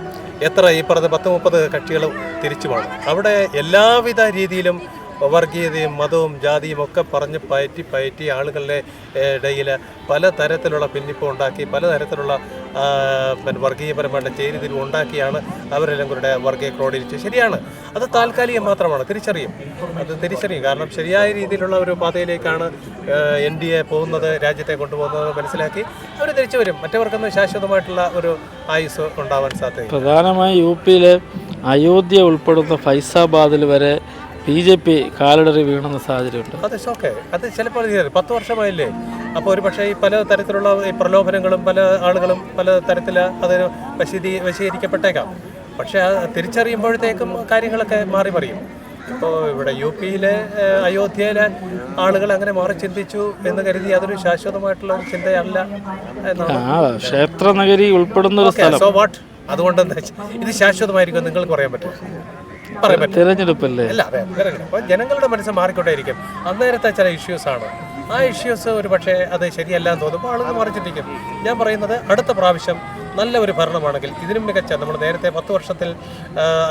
എത്ര ഈ പറഞ്ഞ 10-30 കക്ഷികളും തിരിച്ചു പോകണം. അവിടെ എല്ലാവിധ രീതിയിലും വർഗീയതയും മതവും ജാതിയും ഒക്കെ പറഞ്ഞ് പയറ്റി ആളുകളുടെ ഇടയിൽ പലതരത്തിലുള്ള ഭിന്നിപ്പ് ഉണ്ടാക്കി, പലതരത്തിലുള്ള വർഗീയപരമായിട്ട് ചേരിതിരിവ് ഉണ്ടാക്കിയാണ് അവരെല്ലാം കൂടെ വർഗീയ ക്രോഡീകരിച്ച്. ശരിയാണ്, അത് താൽക്കാലികം മാത്രമാണ്. തിരിച്ചറിയും. കാരണം ശരിയായ രീതിയിലുള്ള ഒരു പാതയിലേക്കാണ് NDA പോകുന്നത്, രാജ്യത്തെ കൊണ്ടുപോകുന്നത് മനസ്സിലാക്കി അവർ തിരിച്ചു വരും. മറ്റവർക്കൊന്നും ശാശ്വതമായിട്ടുള്ള ഒരു ആയുസ് ഉണ്ടാവാൻ സാധ്യത. പ്രധാനമായും UPയിലെ അയോധ്യ ഉൾപ്പെടുന്ന ഫൈസാബാദിൽ വരെ BJP കാലിടറി വീണെന്ന സാഹചര്യമുണ്ട്. അത് ഓക്കെ, അത് ചിലപ്പോൾ 10 വർഷമായില്ലേ. അപ്പോൾ ഒരു പക്ഷേ ഈ പല തരത്തിലുള്ള ഈ പ്രലോഭനങ്ങളും പല ആളുകളും പല തരത്തിൽ അതിന് വശീകരിക്കപ്പെട്ടേക്കാം. പക്ഷേ തിരിച്ചറിയുമ്പോഴത്തേക്കും കാര്യങ്ങളൊക്കെ മാറി മറിയും. ഇപ്പോൾ ഇവിടെ UPയിലെ അയോധ്യയിലെ ആളുകൾ അങ്ങനെ മാറി ചിന്തിച്ചു എന്ന് കരുതി അതൊരു ശാശ്വതമായിട്ടുള്ള ഒരു ചിന്തയല്ല എന്നാണ്. ക്ഷേത്ര നഗരി ഉൾപ്പെടുന്ന ഒരു സ്ഥലം. സോ വാട്ട്, അതുകൊണ്ട് ഇത് ശാശ്വതമായിരിക്കും നിങ്ങൾക്ക് പറയാൻ പറ്റും? തെരഞ്ഞെടുപ്പല്ലേ? അല്ല, അതെ, അപ്പോൾ ജനങ്ങളുടെ മനസ്സ് മാറിക്കൊണ്ടേയിരിക്കും. അന്നേരത്തെ ചില ഇഷ്യൂസാണ്. ആ ഇഷ്യൂസ് ഒരു പക്ഷേ അത് ശരിയല്ല എന്ന് തോന്നുമ്പോൾ ആളുകൾ മറിച്ചിട്ടിരിക്കും. ഞാൻ പറയുന്നത് അടുത്ത പ്രാവശ്യം നല്ല ഒരു ഭരണമാണെങ്കിൽ ഇതിനും മികച്ച, നമ്മൾ നേരത്തെ 10 വർഷത്തിൽ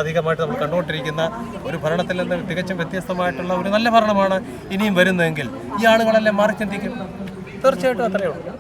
അധികമായിട്ട് നമ്മൾ കണ്ടുകൊണ്ടിരിക്കുന്ന ഒരു ഭരണത്തിൽ നിന്ന് തികച്ചും വ്യത്യസ്തമായിട്ടുള്ള ഒരു നല്ല ഭരണമാണ് ഇനിയും വരുന്നതെങ്കിൽ ഈ ആളുകളെല്ലാം മാറി ചിന്തിക്കും. തീർച്ചയായിട്ടും അത്രയേ ഉള്ളൂ.